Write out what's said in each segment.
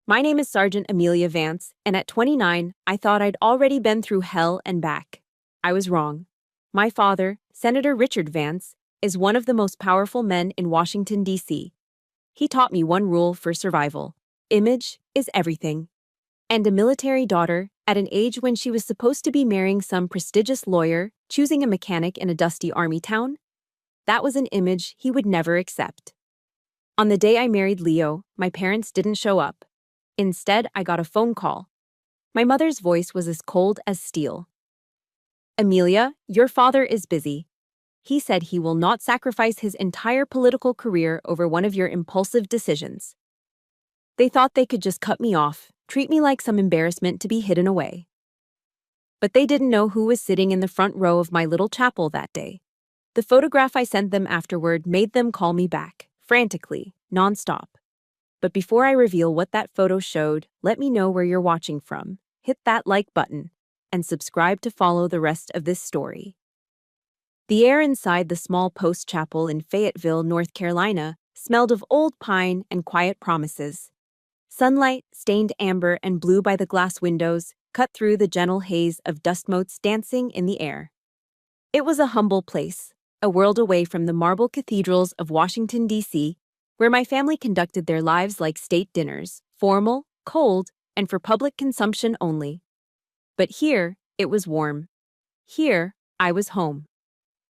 My name is Sergeant Amelia Vance, and at 29, I thought I'd already been through hell and back. I was wrong. My father, Senator Richard Vance, is one of the most powerful men in Washington, D.C. He taught me one rule for survival: image is everything. And a military daughter, at an age when she was supposed to be marrying some prestigious lawyer, choosing a mechanic in a dusty army town? That was an image he would never accept. On the day I married Leo, my parents didn't show up. Instead, I got a phone call. My mother's voice was as cold as steel. "Amelia, your father is busy. He said he will not sacrifice his entire political career over one of your impulsive decisions." They thought they could just cut me off, treat me like some embarrassment to be hidden away. But they didn't know who was sitting in the front row of my little chapel that day. The photograph I sent them afterward made them call me back, frantically, nonstop. But before I reveal what that photo showed, let me know where you're watching from. Hit that like button and subscribe to follow the rest of this story. The air inside the small post chapel in Fayetteville, North Carolina, smelled of old pine and quiet promises. Sunlight, stained amber and blue by the glass windows, cut through the gentle haze of dust motes dancing in the air. It was a humble place, a world away from the marble cathedrals of Washington, D.C., where my family conducted their lives like state dinners, formal, cold, and for public consumption only. But here, it was warm. Here, I was home.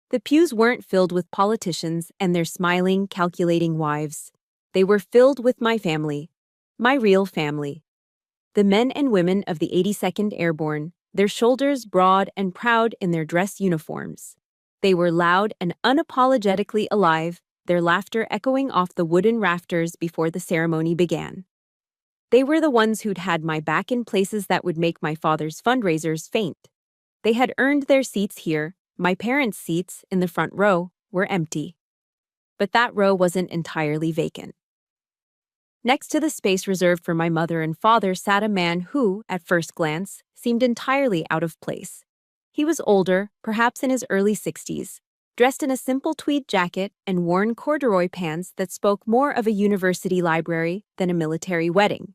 The pews weren't filled with politicians and their smiling, calculating wives. They were filled with my family, my real family. The men and women of the 82nd Airborne, their shoulders broad and proud in their dress uniforms. They were loud and unapologetically alive, their laughter echoing off the wooden rafters before the ceremony began. They were the ones who'd had my back in places that would make my father's fundraisers faint. They had earned their seats here. My parents' seats, in the front row, were empty. But that row wasn't entirely vacant. Next to the space reserved for my mother and father sat a man who, at first glance, seemed entirely out of place. He was older, perhaps in his early 60s, dressed in a simple tweed jacket and worn corduroy pants that spoke more of a university library than a military wedding.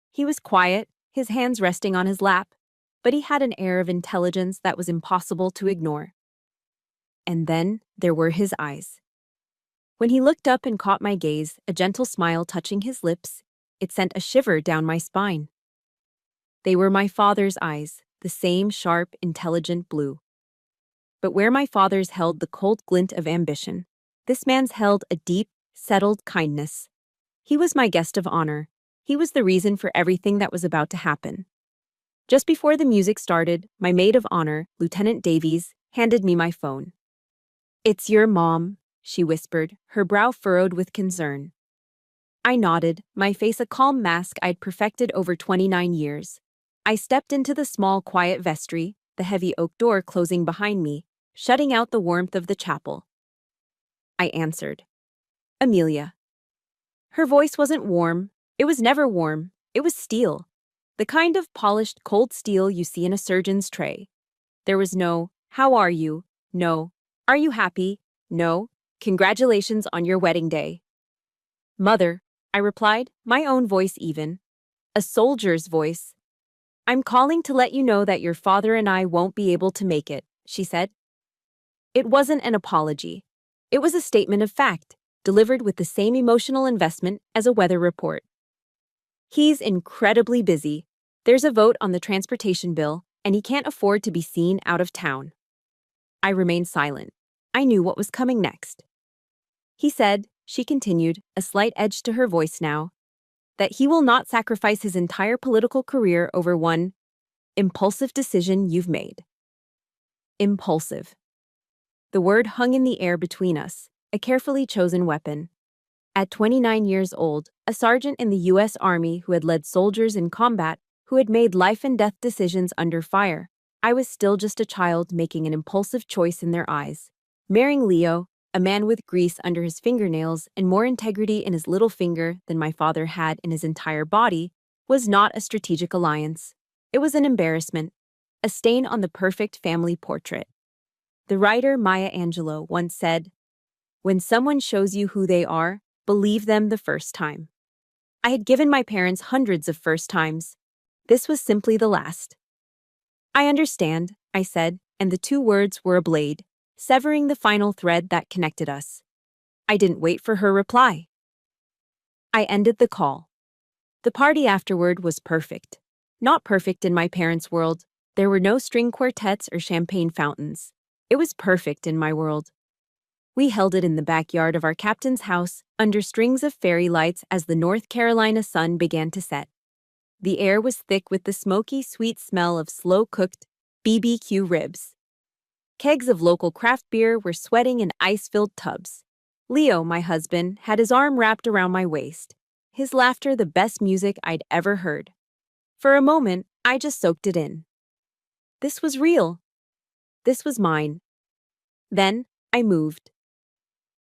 He was quiet, his hands resting on his lap, but he had an air of intelligence that was impossible to ignore. And then there were his eyes. When he looked up and caught my gaze, a gentle smile touching his lips, it sent a shiver down my spine. They were my father's eyes, the same sharp, intelligent blue. But where my father's held the cold glint of ambition, this man's held a deep, settled kindness. He was my guest of honor. He was the reason for everything that was about to happen. Just before the music started, my maid of honor, Lieutenant Davies, handed me my phone. "It's your mom," she whispered, her brow furrowed with concern. I nodded, my face a calm mask I'd perfected over 29 years. I stepped into the small, quiet vestry, the heavy oak door closing behind me, shutting out the warmth of the chapel. I answered. "Amelia." Her voice wasn't warm. It was never warm. It was steel. The kind of polished, cold steel you see in a surgeon's tray. There was no, "How are you?" No, "Are you happy?" No, "Congratulations on your wedding day." "Mother," I replied, my own voice even. A soldier's voice. "I'm calling to let you know that your father and I won't be able to make it," she said. It wasn't an apology. It was a statement of fact, delivered with the same emotional investment as a weather report. "He's incredibly busy. There's a vote on the transportation bill, and he can't afford to be seen out of town." I remained silent. I knew what was coming next. "He said," she continued, a slight edge to her voice now, "that he will not sacrifice his entire political career over one impulsive decision you've made." Impulsive. The word hung in the air between us, a carefully chosen weapon. At 29 years old, a sergeant in the U.S. Army who had led soldiers in combat, who had made life-and-death decisions under fire, I was still just a child making an impulsive choice in their eyes. Marrying Leo, a man with grease under his fingernails and more integrity in his little finger than my father had in his entire body, was not a strategic alliance. It was an embarrassment, a stain on the perfect family portrait. The writer Maya Angelou once said, "When someone shows you who they are, believe them the first time." I had given my parents hundreds of first times. This was simply the last. I understand, I said, and the two words were a blade, severing the final thread that connected us. I didn't wait for her reply. I ended the call. The party afterward was perfect. Not perfect in my parents' world. There were no string quartets or champagne fountains. It was perfect in my world. We held it in the backyard of our captain's house, under strings of fairy lights as the North Carolina sun began to set. The air was thick with the smoky, sweet smell of slow-cooked BBQ ribs. Kegs of local craft beer were sweating in ice-filled tubs. Leo, my husband, had his arm wrapped around my waist, his laughter the best music I'd ever heard. For a moment, I just soaked it in. This was real. This was mine. Then, I moved.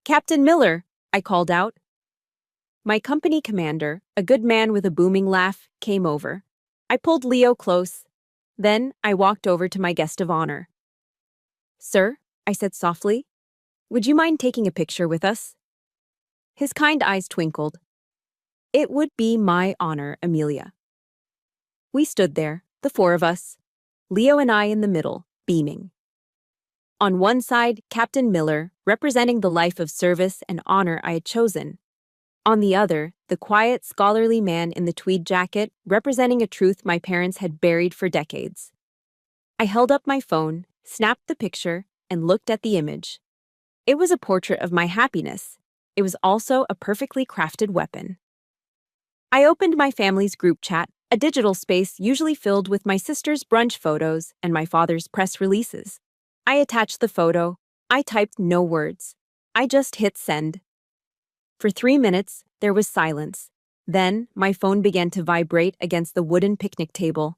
"Captain Miller," I called out. My company commander, a good man with a booming laugh, came over. I pulled Leo close. Then, I walked over to my guest of honor. "Sir," I said softly, "would you mind taking a picture with us?" His kind eyes twinkled. "It would be my honor, Amelia." We stood there, the four of us, Leo and I in the middle, beaming. On one side, Captain Miller, representing the life of service and honor I had chosen. On the other, the quiet, scholarly man in the tweed jacket, representing a truth my parents had buried for decades. I held up my phone, snapped the picture, and looked at the image. It was a portrait of my happiness. It was also a perfectly crafted weapon. I opened my family's group chat, a digital space usually filled with my sister's brunch photos and my father's press releases. I attached the photo. I typed no words. I just hit send. For 3 minutes, there was silence. Then, my phone began to vibrate against the wooden picnic table.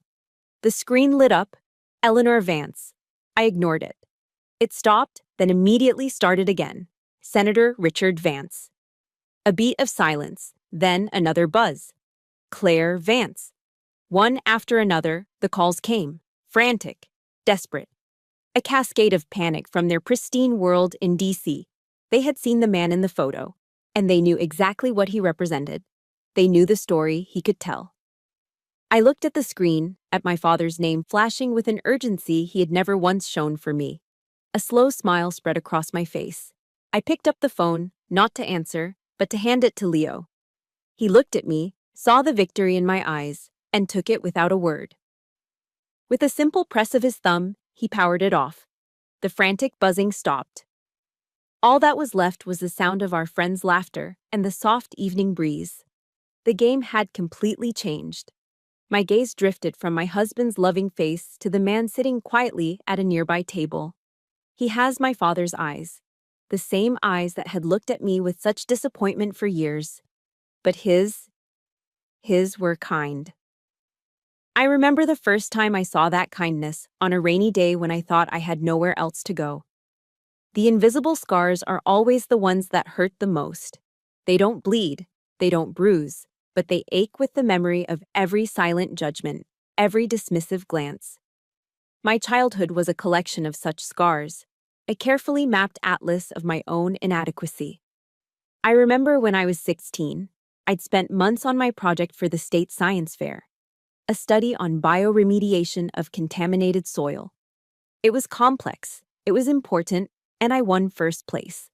The screen lit up. Eleanor Vance. I ignored it. It stopped, then immediately started again. Senator Richard Vance. A beat of silence, then another buzz. Claire Vance. One after another, the calls came. Frantic. Desperate. A cascade of panic from their pristine world in D.C. They had seen the man in the photo, and they knew exactly what he represented. They knew the story he could tell. I looked at the screen, at my father's name flashing with an urgency he had never once shown for me. A slow smile spread across my face. I picked up the phone, not to answer, but to hand it to Leo. He looked at me, saw the victory in my eyes, and took it without a word. With a simple press of his thumb, he powered it off. The frantic buzzing stopped. All that was left was the sound of our friends' laughter and the soft evening breeze. The game had completely changed. My gaze drifted from my husband's loving face to the man sitting quietly at a nearby table. He has my father's eyes, the same eyes that had looked at me with such disappointment for years. But his were kind. I remember the first time I saw that kindness, on a rainy day when I thought I had nowhere else to go. The invisible scars are always the ones that hurt the most. They don't bleed, they don't bruise, but they ache with the memory of every silent judgment, every dismissive glance. My childhood was a collection of such scars, a carefully mapped atlas of my own inadequacy. I remember when I was 16, I'd spent months on my project for the state science fair, a study on bioremediation of contaminated soil. It was complex, it was important, and I won first place.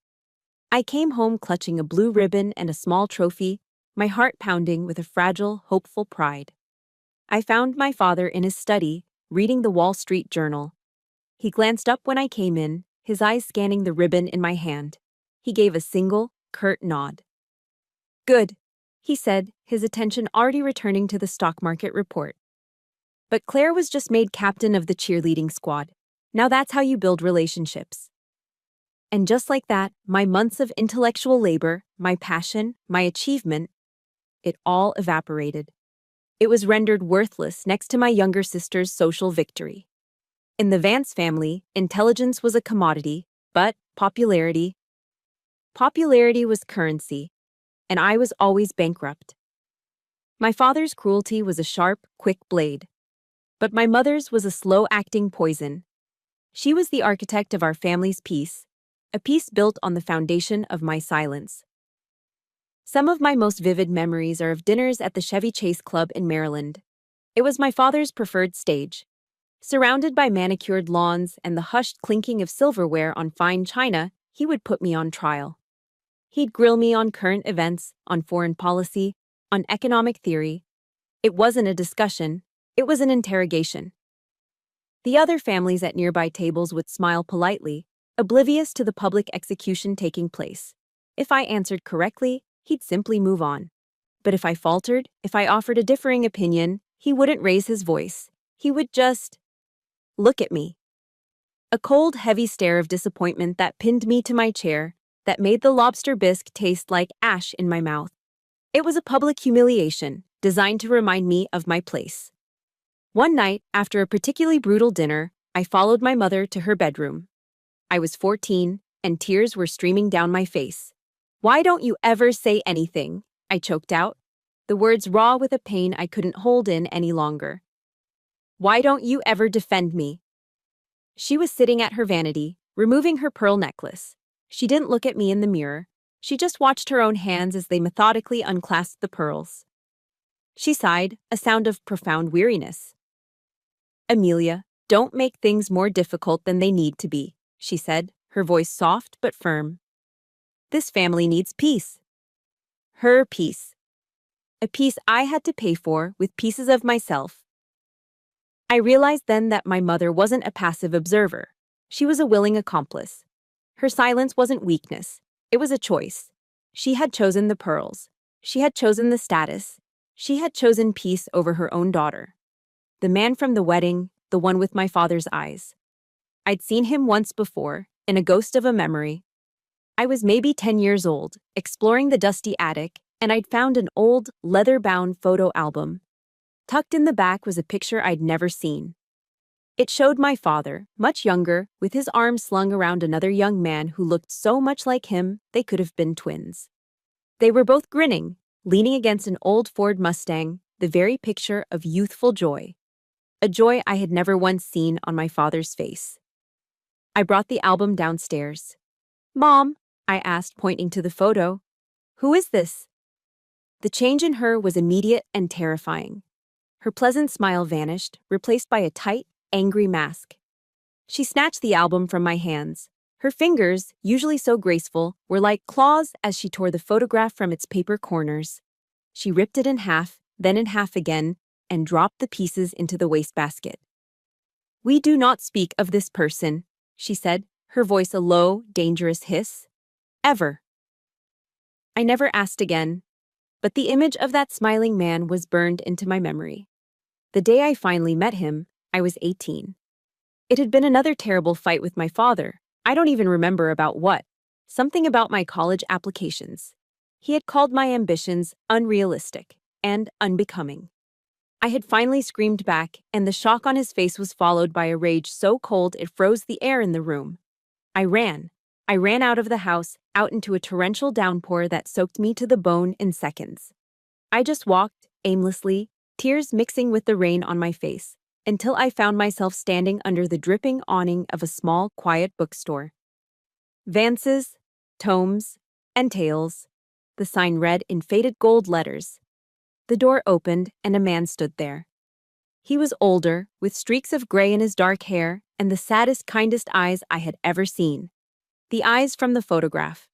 I came home clutching a blue ribbon and a small trophy, my heart pounding with a fragile, hopeful pride. I found my father in his study, reading the Wall Street Journal. He glanced up when I came in, his eyes scanning the ribbon in my hand. He gave a single, curt nod. "Good," he said, his attention already returning to the stock market report. But Claire was just made captain of the cheerleading squad. Now that's how you build relationships. And just like that, my months of intellectual labor, my passion, my achievement, it all evaporated. It was rendered worthless next to my younger sister's social victory. In the Vance family, intelligence was a commodity, but popularity was currency, and I was always bankrupt. My father's cruelty was a sharp, quick blade, but my mother's was a slow-acting poison. She was the architect of our family's peace, a peace built on the foundation of my silence. Some of my most vivid memories are of dinners at the Chevy Chase Club in Maryland. It was my father's preferred stage. Surrounded by manicured lawns and the hushed clinking of silverware on fine china, he would put me on trial. He'd grill me on current events, on foreign policy, on economic theory. It wasn't a discussion, it was an interrogation. The other families at nearby tables would smile politely, oblivious to the public execution taking place. If I answered correctly, he'd simply move on. But if I faltered, if I offered a differing opinion, he wouldn't raise his voice. He would just look at me. A cold, heavy stare of disappointment that pinned me to my chair, that made the lobster bisque taste like ash in my mouth. It was a public humiliation, designed to remind me of my place. One night, after a particularly brutal dinner, I followed my mother to her bedroom. I was 14, and tears were streaming down my face. "Why don't you ever say anything?" I choked out, the words raw with a pain I couldn't hold in any longer. "Why don't you ever defend me?" She was sitting at her vanity, removing her pearl necklace. She didn't look at me in the mirror. She just watched her own hands as they methodically unclasped the pearls. She sighed, a sound of profound weariness. "Amelia, don't make things more difficult than they need to be," she said, her voice soft but firm. "This family needs peace." Her peace. A peace I had to pay for with pieces of myself. I realized then that my mother wasn't a passive observer. She was a willing accomplice. Her silence wasn't weakness. It was a choice. She had chosen the pearls. She had chosen the status. She had chosen peace over her own daughter. The man from the wedding, the one with my father's eyes. I'd seen him once before, in a ghost of a memory. I was maybe 10 years old, exploring the dusty attic, and I'd found an old, leather-bound photo album. Tucked in the back was a picture I'd never seen. It showed my father, much younger, with his arms slung around another young man who looked so much like him they could have been twins. They were both grinning, leaning against an old Ford Mustang, the very picture of youthful joy. A joy I had never once seen on my father's face. I brought the album downstairs. "Mom," I asked, pointing to the photo, "who is this?" The change in her was immediate and terrifying. Her pleasant smile vanished, replaced by a tight, angry mask. She snatched the album from my hands. Her fingers, usually so graceful, were like claws as she tore the photograph from its paper corners. She ripped it in half, then in half again, and dropped the pieces into the wastebasket. "We do not speak of this person," she said, her voice a low, dangerous hiss. "Ever." I never asked again, but the image of that smiling man was burned into my memory. The day I finally met him, I was 18. It had been another terrible fight with my father. I don't even remember about what. Something about my college applications. He had called my ambitions unrealistic and unbecoming. I had finally screamed back, and the shock on his face was followed by a rage so cold it froze the air in the room. I ran. I ran out of the house, out into a torrential downpour that soaked me to the bone in seconds. I just walked, aimlessly, tears mixing with the rain on my face, until I found myself standing under the dripping awning of a small, quiet bookstore. Vance's, Tomes, and Tales, the sign read in faded gold letters. The door opened, and a man stood there. He was older, with streaks of gray in his dark hair, and the saddest, kindest eyes I had ever seen. The eyes from the photograph.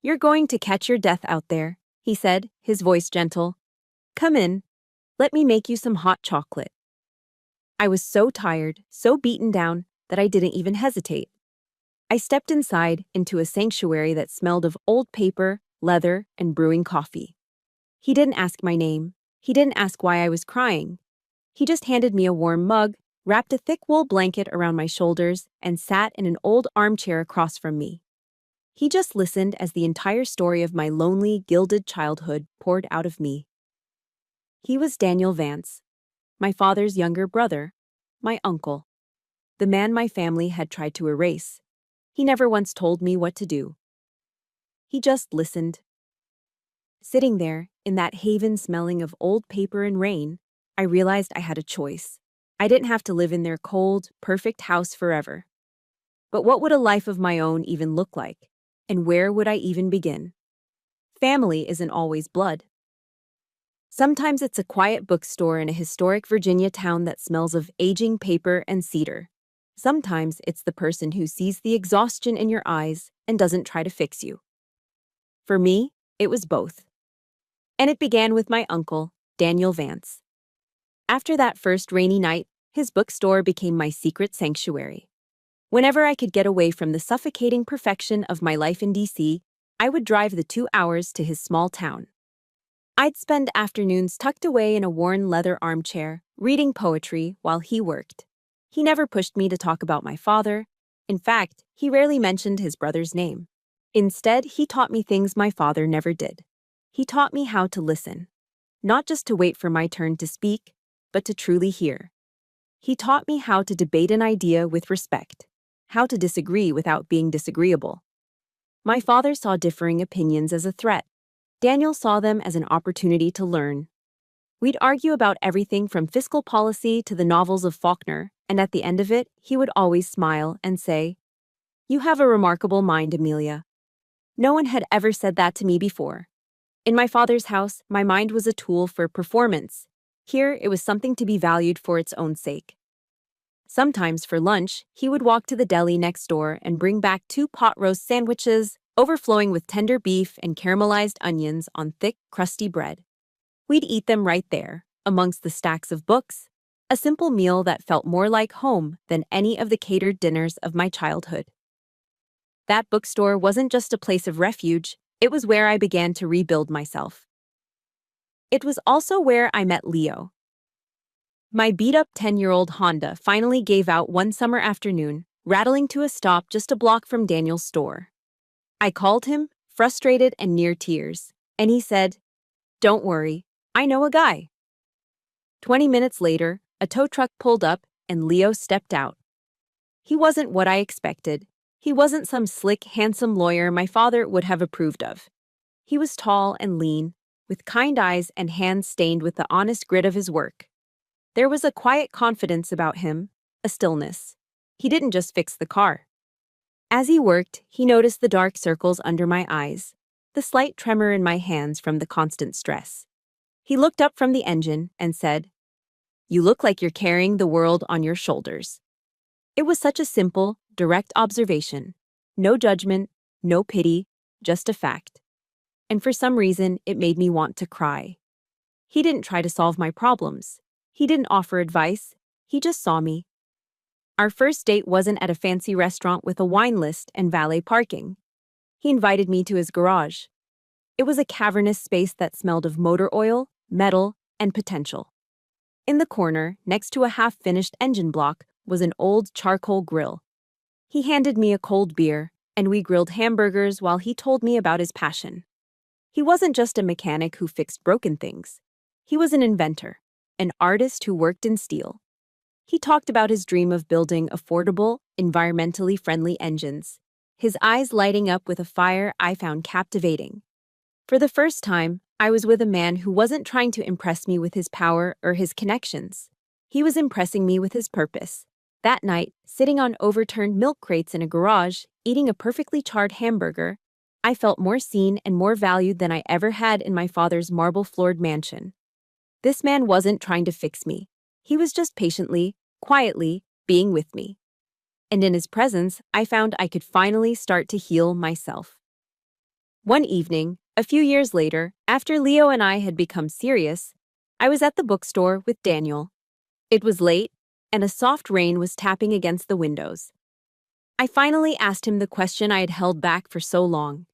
"You're going to catch your death out there," he said, his voice gentle. "Come in. Let me make you some hot chocolate." I was so tired, so beaten down, that I didn't even hesitate. I stepped inside, into a sanctuary that smelled of old paper, leather, and brewing coffee. He didn't ask my name. He didn't ask why I was crying. He just handed me a warm mug, wrapped a thick wool blanket around my shoulders, and sat in an old armchair across from me. He just listened as the entire story of my lonely, gilded childhood poured out of me. He was Daniel Vance, my father's younger brother, my uncle, the man my family had tried to erase. He never once told me what to do. He just listened. Sitting there, in that haven smelling of old paper and rain, I realized I had a choice. I didn't have to live in their cold, perfect house forever. But what would a life of my own even look like? And where would I even begin? family isn't always blood. Sometimes it's a quiet bookstore in a historic Virginia town that smells of aging paper and cedar. Sometimes it's the person who sees the exhaustion in your eyes and doesn't try to fix you. For me, it was both. And it began with my uncle, Daniel Vance. After that first rainy night, his bookstore became my secret sanctuary. Whenever I could get away from the suffocating perfection of my life in DC, I would drive the 2 hours to his small town. I'd spend afternoons tucked away in a worn leather armchair, reading poetry while he worked. He never pushed me to talk about my father. In fact, he rarely mentioned his brother's name. Instead, he taught me things my father never did. He taught me how to listen. Not just to wait for my turn to speak, but to truly hear. He taught me how to debate an idea with respect, how to disagree without being disagreeable. My father saw differing opinions as a threat. Daniel saw them as an opportunity to learn. We'd argue about everything from fiscal policy to the novels of Faulkner, and at the end of it, he would always smile and say, "You have a remarkable mind, Amelia." No one had ever said that to me before. In my father's house, my mind was a tool for performance. Here, it was something to be valued for its own sake. Sometimes for lunch, he would walk to the deli next door and bring back 2 pot roast sandwiches, overflowing with tender beef and caramelized onions on thick, crusty bread. We'd eat them right there, amongst the stacks of books, a simple meal that felt more like home than any of the catered dinners of my childhood. That bookstore wasn't just a place of refuge, it was where I began to rebuild myself. It was also where I met Leo. My beat-up 10-year-old Honda finally gave out one summer afternoon, rattling to a stop just a block from Daniel's store. I called him, frustrated and near tears, and he said, "Don't worry, I know a guy." 20 minutes later, a tow truck pulled up and Leo stepped out. He wasn't what I expected. He wasn't some slick, handsome lawyer my father would have approved of. He was tall and lean, with kind eyes and hands stained with the honest grit of his work. There was a quiet confidence about him, a stillness. He didn't just fix the car. As he worked, he noticed the dark circles under my eyes, the slight tremor in my hands from the constant stress. He looked up from the engine and said, "You look like you're carrying the world on your shoulders." It was such a simple, direct observation. No judgment, no pity, just a fact. And for some reason, it made me want to cry. He didn't try to solve my problems. He didn't offer advice. He just saw me. Our first date wasn't at a fancy restaurant with a wine list and valet parking. He invited me to his garage. It was a cavernous space that smelled of motor oil, metal, and potential. In the corner, next to a half-finished engine block, was an old charcoal grill. He handed me a cold beer, and we grilled hamburgers while he told me about his passion. He wasn't just a mechanic who fixed broken things. He was an inventor, an artist who worked in steel. He talked about his dream of building affordable, environmentally friendly engines, his eyes lighting up with a fire I found captivating. For the first time, I was with a man who wasn't trying to impress me with his power or his connections. He was impressing me with his purpose. That night, sitting on overturned milk crates in a garage, eating a perfectly charred hamburger, I felt more seen and more valued than I ever had in my father's marble-floored mansion. This man wasn't trying to fix me. He was just patiently, quietly, being with me. And in his presence, I found I could finally start to heal myself. One evening, a few years later, after Leo and I had become serious, I was at the bookstore with Daniel. It was late, and a soft rain was tapping against the windows. I finally asked him the question I had held back for so long.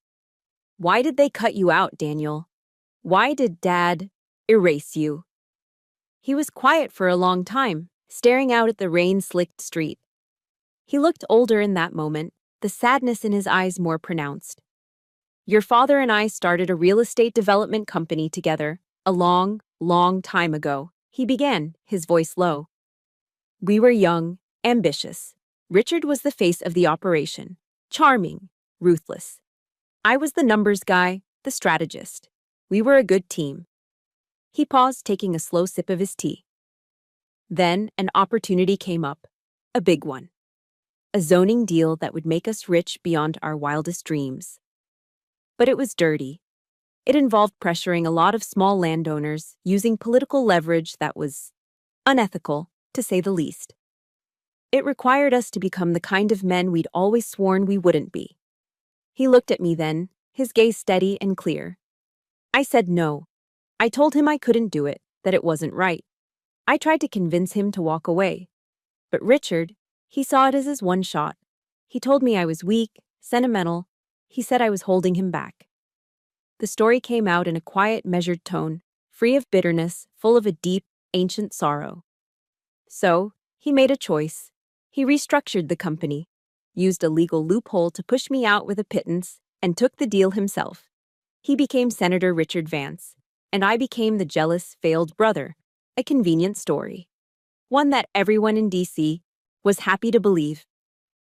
"Why did they cut you out, Daniel? Why did Dad erase you?" He was quiet for a long time, staring out at the rain-slicked street. He looked older in that moment, the sadness in his eyes more pronounced. "Your father and I started a real estate development company together, a long, long time ago," he began, his voice low. "We were young, ambitious. Richard was the face of the operation, charming, ruthless. I was the numbers guy, the strategist. We were a good team." He paused, taking a slow sip of his tea. Then an opportunity came up, a big one. A zoning deal that would make us rich beyond our wildest dreams. But it was dirty. It involved pressuring a lot of small landowners, using political leverage that was unethical, to say the least. It required us to become the kind of men we'd always sworn we wouldn't be. He looked at me then, his gaze steady and clear. I said no. I told him I couldn't do it, that it wasn't right. I tried to convince him to walk away. But Richard, he saw it as his one shot. He told me I was weak, sentimental. He said I was holding him back. The story came out in a quiet, measured tone, free of bitterness, full of a deep, ancient sorrow. So, he made a choice. He restructured the company, used a legal loophole to push me out with a pittance, and took the deal himself. He became Senator Richard Vance, and I became the jealous, failed brother. A convenient story. One that everyone in D.C. was happy to believe.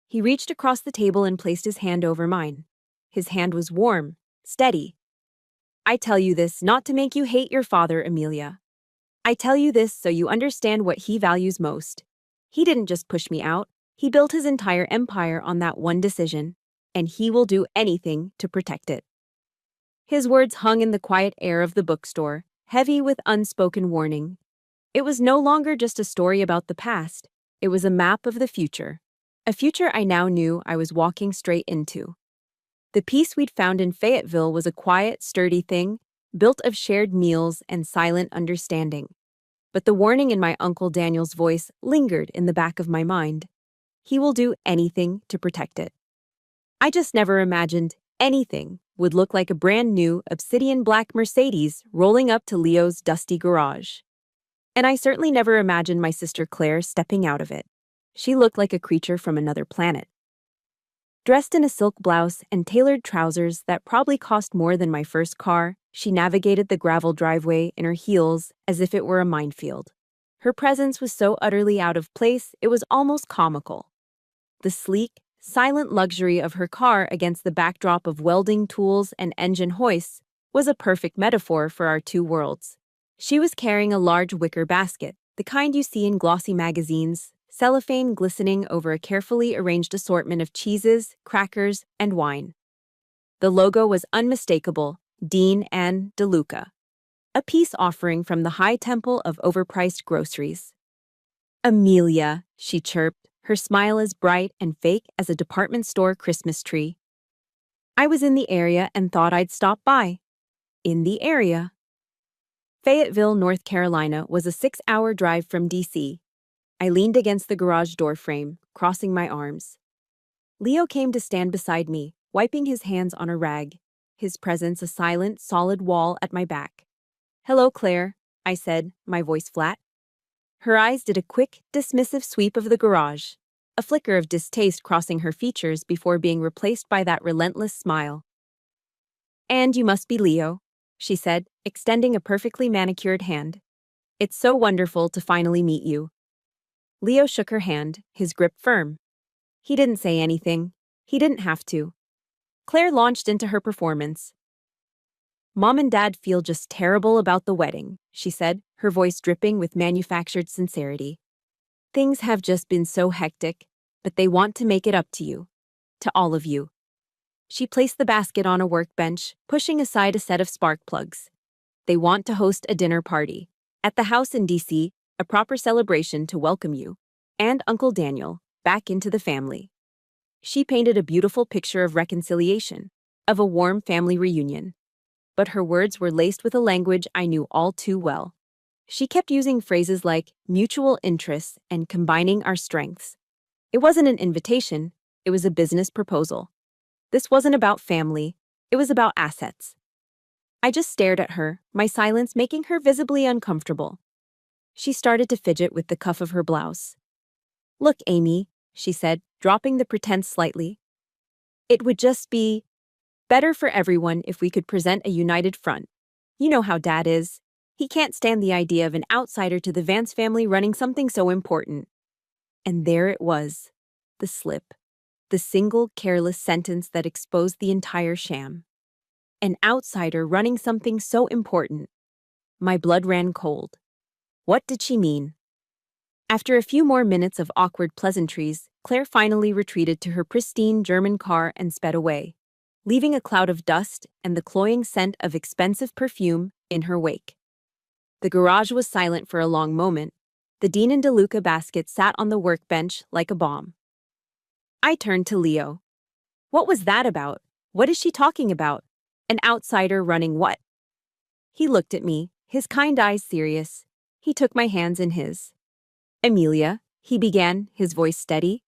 He reached across the table and placed his hand over mine. His hand was warm, steady. I tell you this not to make you hate your father, Amelia. I tell you this so you understand what he values most. He didn't just push me out, he built his entire empire on that one decision, and he will do anything to protect it. His words hung in the quiet air of the bookstore, heavy with unspoken warning. It was no longer just a story about the past, it was a map of the future. A future I now knew I was walking straight into. The peace we'd found in Fayetteville was a quiet, sturdy thing, built of shared meals and silent understanding. But the warning in my Uncle Daniel's voice lingered in the back of my mind. He will do anything to protect it. I just never imagined anything would look like a brand new obsidian black Mercedes rolling up to Leo's dusty garage. And I certainly never imagined my sister Claire stepping out of it. She looked like a creature from another planet. Dressed in a silk blouse and tailored trousers that probably cost more than my first car, she navigated the gravel driveway in her heels as if it were a minefield. Her presence was so utterly out of place, it was almost comical. The sleek, silent luxury of her car against the backdrop of welding tools and engine hoists was a perfect metaphor for our two worlds. She was carrying a large wicker basket, the kind you see in glossy magazines, cellophane glistening over a carefully arranged assortment of cheeses, crackers, and wine. The logo was unmistakable, Dean and DeLuca, a peace offering from the high temple of overpriced groceries. Amelia, she chirped, her smile as bright and fake as a department store Christmas tree. I was in the area and thought I'd stop by. In the area. Fayetteville, North Carolina was a 6-hour drive from D.C. I leaned against the garage door frame, crossing my arms. Leo came to stand beside me, wiping his hands on a rag, his presence a silent, solid wall at my back. "Hello, Claire," I said, my voice flat. Her eyes did a quick, dismissive sweep of the garage, a flicker of distaste crossing her features before being replaced by that relentless smile. "And you must be Leo," she said, extending a perfectly manicured hand. "It's so wonderful to finally meet you." Leo shook her hand, his grip firm. He didn't say anything. He didn't have to. Claire launched into her performance. "Mom and Dad feel just terrible about the wedding," she said, her voice dripping with manufactured sincerity. "Things have just been so hectic, but they want to make it up to you. To all of you." She placed the basket on a workbench, pushing aside a set of spark plugs. "They want to host a dinner party. At the house in D.C., a proper celebration to welcome you, and Uncle Daniel, back into the family." She painted a beautiful picture of reconciliation, of a warm family reunion. But her words were laced with a language I knew all too well. She kept using phrases like mutual interests and combining our strengths. It wasn't an invitation, it was a business proposal. This wasn't about family, it was about assets. I just stared at her, my silence making her visibly uncomfortable. She started to fidget with the cuff of her blouse. "Look, Amy," she said, dropping the pretense slightly. "It would just be better for everyone if we could present a united front. You know how Dad is. He can't stand the idea of an outsider to the Vance family running something so important." And there it was, the slip, the single careless sentence that exposed the entire sham. An outsider running something so important. My blood ran cold. What did she mean? After a few more minutes of awkward pleasantries, Claire finally retreated to her pristine German car and sped away. leaving a cloud of dust and the cloying scent of expensive perfume in her wake. The garage was silent for a long moment. The Dean and DeLuca basket sat on the workbench like a bomb. I turned to Leo. What was that about? What is she talking about? An outsider running what? He looked at me, his kind eyes serious. He took my hands in his. Amelia, he began, his voice steady.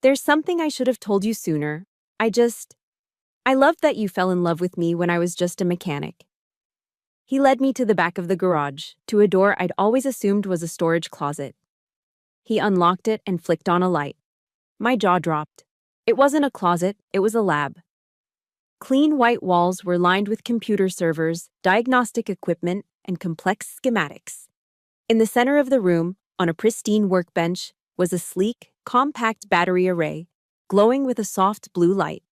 There's something I should have told you sooner. I loved that you fell in love with me when I was just a mechanic. He led me to the back of the garage, to a door I'd always assumed was a storage closet. He unlocked it and flicked on a light. My jaw dropped. It wasn't a closet, it was a lab. Clean white walls were lined with computer servers, diagnostic equipment, and complex schematics. In the center of the room, on a pristine workbench, was a sleek, compact battery array, glowing with a soft blue light.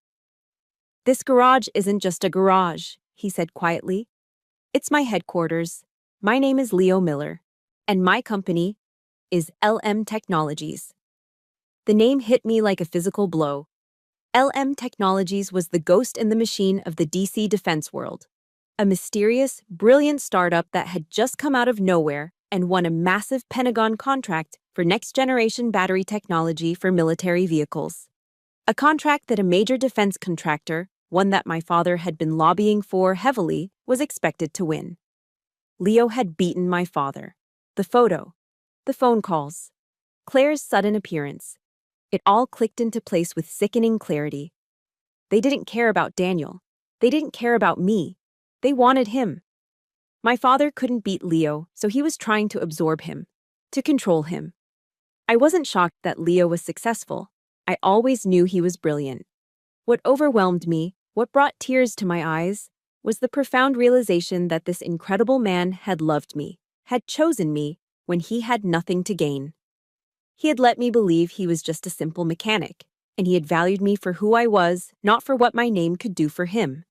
This garage isn't just a garage, he said quietly. It's my headquarters. My name is Leo Miller, and my company is LM Technologies. The name hit me like a physical blow. LM Technologies was the ghost in the machine of the DC defense world. A mysterious, brilliant startup that had just come out of nowhere and won a massive Pentagon contract for next-generation battery technology for military vehicles. A contract that a major defense contractor, one that my father had been lobbying for heavily, was expected to win. Leo had beaten my father. The photo. The phone calls. Claire's sudden appearance. It all clicked into place with sickening clarity. They didn't care about Daniel. They didn't care about me. They wanted him. My father couldn't beat Leo, so he was trying to absorb him, to control him. I wasn't shocked that Leo was successful. I always knew he was brilliant. What overwhelmed me, what brought tears to my eyes, was the profound realization that this incredible man had loved me, had chosen me, when he had nothing to gain. He had let me believe he was just a simple mechanic, and he had valued me for who I was, not for what my name could do for him.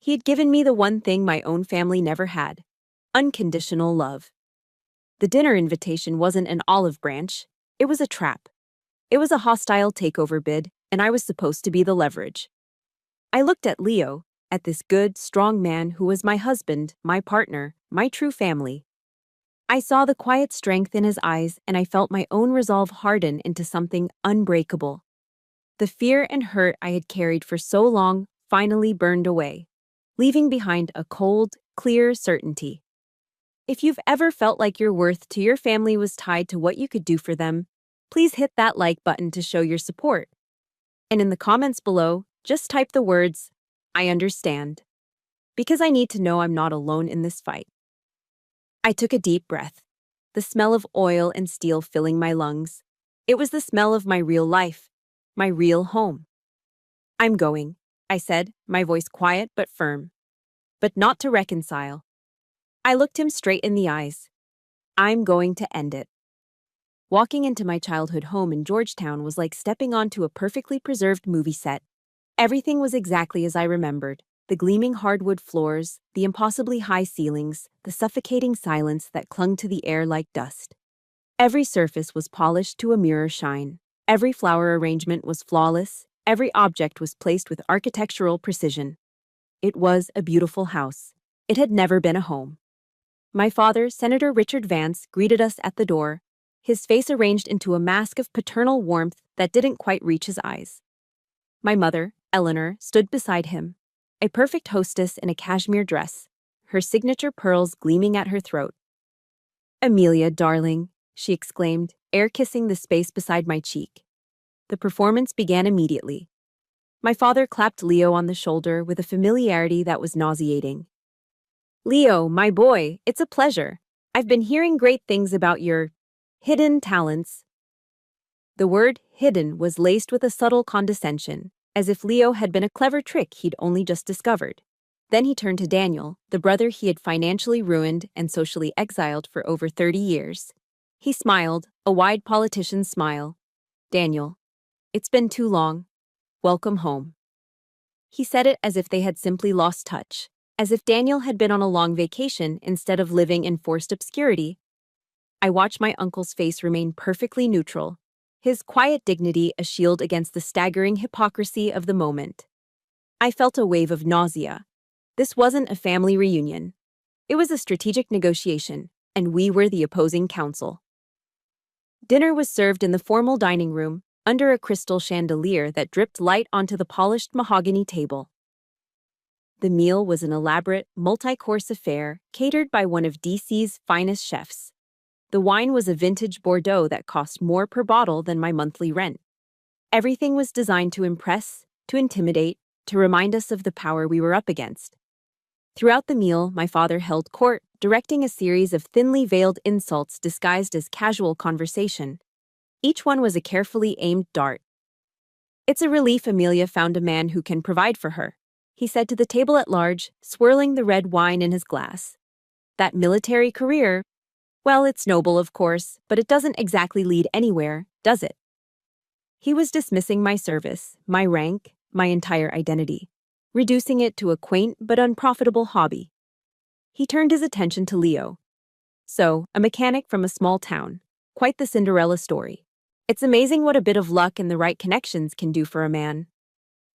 He had given me the one thing my own family never had: unconditional love. The dinner invitation wasn't an olive branch, it was a trap. It was a hostile takeover bid, and I was supposed to be the leverage. I looked at Leo, at this good, strong man who was my husband, my partner, my true family. I saw the quiet strength in his eyes, and I felt my own resolve harden into something unbreakable. The fear and hurt I had carried for so long finally burned away, leaving behind a cold, clear certainty. If you've ever felt like your worth to your family was tied to what you could do for them, please hit that like button to show your support. And in the comments below, just type the words, "I understand," because I need to know I'm not alone in this fight. I took a deep breath, the smell of oil and steel filling my lungs. It was the smell of my real life, my real home. "I'm going," I said, my voice quiet but firm. But not to reconcile. I looked him straight in the eyes. I'm going to end it. Walking into my childhood home in Georgetown was like stepping onto a perfectly preserved movie set. Everything was exactly as I remembered. The gleaming hardwood floors, the impossibly high ceilings, the suffocating silence that clung to the air like dust. Every surface was polished to a mirror shine. Every flower arrangement was flawless. Every object was placed with architectural precision. It was a beautiful house. It had never been a home. My father, Senator Richard Vance, greeted us at the door, his face arranged into a mask of paternal warmth that didn't quite reach his eyes. My mother, Eleanor, stood beside him, a perfect hostess in a cashmere dress, her signature pearls gleaming at her throat. "Amelia, darling," she exclaimed, air-kissing the space beside my cheek. The performance began immediately. My father clapped Leo on the shoulder with a familiarity that was nauseating. "Leo, my boy, it's a pleasure. I've been hearing great things about your hidden talents." The word hidden was laced with a subtle condescension, as if Leo had been a clever trick he'd only just discovered. Then he turned to Daniel, the brother he had financially ruined and socially exiled for over 30 years. He smiled, a wide politician's smile. "Daniel, it's been too long. Welcome home." He said it as if they had simply lost touch, as if Daniel had been on a long vacation instead of living in forced obscurity. I watched my uncle's face remain perfectly neutral, his quiet dignity a shield against the staggering hypocrisy of the moment. I felt a wave of nausea. This wasn't a family reunion. It was a strategic negotiation, and we were the opposing counsel. Dinner was served in the formal dining room, under a crystal chandelier that dripped light onto the polished mahogany table. The meal was an elaborate, multi-course affair catered by one of DC's finest chefs. The wine was a vintage Bordeaux that cost more per bottle than my monthly rent. Everything was designed to impress, to intimidate, to remind us of the power we were up against. Throughout the meal, my father held court, directing a series of thinly veiled insults disguised as casual conversation. Each one was a carefully aimed dart. "It's a relief Amelia found a man who can provide for her," he said to the table at large, swirling the red wine in his glass. "That military career, well, it's noble, of course, but it doesn't exactly lead anywhere, does it?" He was dismissing my service, my rank, my entire identity, reducing it to a quaint but unprofitable hobby. He turned his attention to Leo. So, a mechanic from a small town. Quite the Cinderella story. It's amazing what a bit of luck and the right connections can do for a man.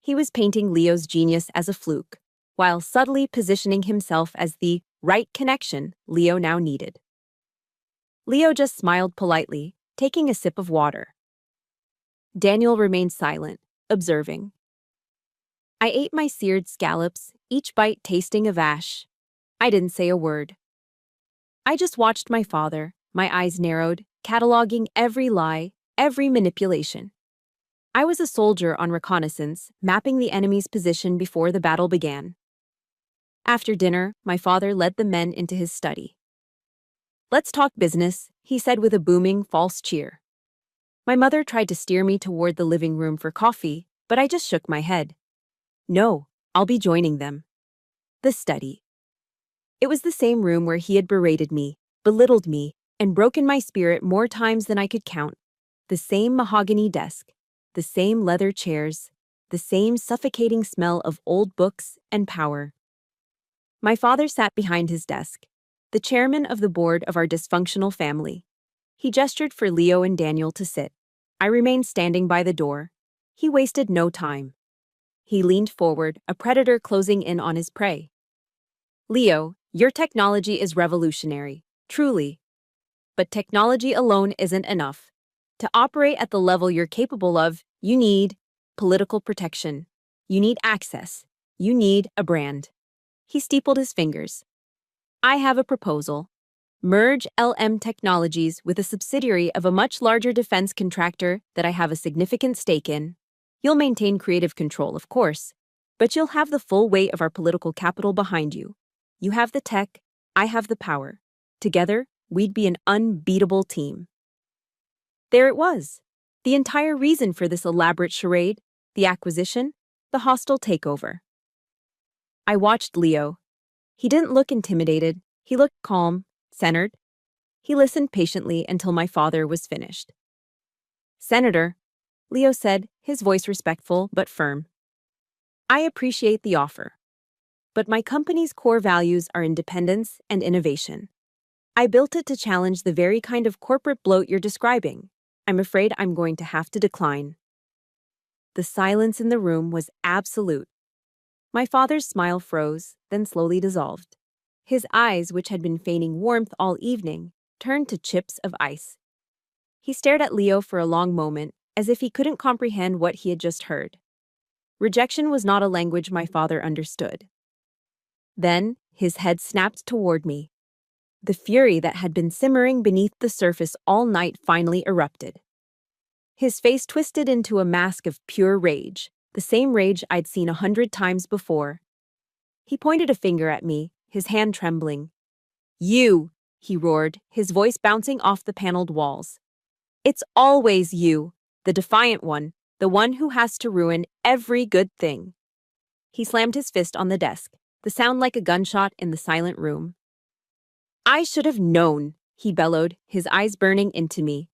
He was painting Leo's genius as a fluke, while subtly positioning himself as the right connection Leo now needed. Leo just smiled politely, taking a sip of water. Daniel remained silent, observing. I ate my seared scallops, each bite tasting of ash. I didn't say a word. I just watched my father, my eyes narrowed, cataloging every lie, every manipulation. I was a soldier on reconnaissance, mapping the enemy's position before the battle began. After dinner, my father led the men into his study. "Let's talk business," he said with a booming, false cheer. My mother tried to steer me toward the living room for coffee, but I just shook my head. "No, I'll be joining them." The study. It was the same room where he had berated me, belittled me, and broken my spirit more times than I could count. The same mahogany desk, the same leather chairs, the same suffocating smell of old books and power. My father sat behind his desk, the chairman of the board of our dysfunctional family. He gestured for Leo and Daniel to sit. I remained standing by the door. He wasted no time. He leaned forward, a predator closing in on his prey. "Leo, your technology is revolutionary, truly. But technology alone isn't enough. To operate at the level you're capable of, you need political protection. You need access. You need a brand." He steepled his fingers. "I have a proposal. Merge LM Technologies with a subsidiary of a much larger defense contractor that I have a significant stake in. You'll maintain creative control, of course, but you'll have the full weight of our political capital behind you. You have the tech, I have the power. Together, we'd be an unbeatable team." There it was. The entire reason for this elaborate charade, the acquisition, the hostile takeover. I watched Leo. He didn't look intimidated. He looked calm, centered. He listened patiently until my father was finished. "Senator," Leo said, his voice respectful but firm, "I appreciate the offer. But my company's core values are independence and innovation. I built it to challenge the very kind of corporate bloat you're describing. I'm afraid I'm going to have to decline." The silence in the room was absolute. My father's smile froze, then slowly dissolved. His eyes, which had been feigning warmth all evening, turned to chips of ice. He stared at Leo for a long moment, as if he couldn't comprehend what he had just heard. Rejection was not a language my father understood. Then, his head snapped toward me. The fury that had been simmering beneath the surface all night finally erupted. His face twisted into a mask of pure rage, the same rage I'd seen 100 times before. He pointed a finger at me, his hand trembling. "You!" he roared, his voice bouncing off the paneled walls. "It's always you, the defiant one, the one who has to ruin every good thing." He slammed his fist on the desk, the sound like a gunshot in the silent room. "I should have known," he bellowed, his eyes burning into me.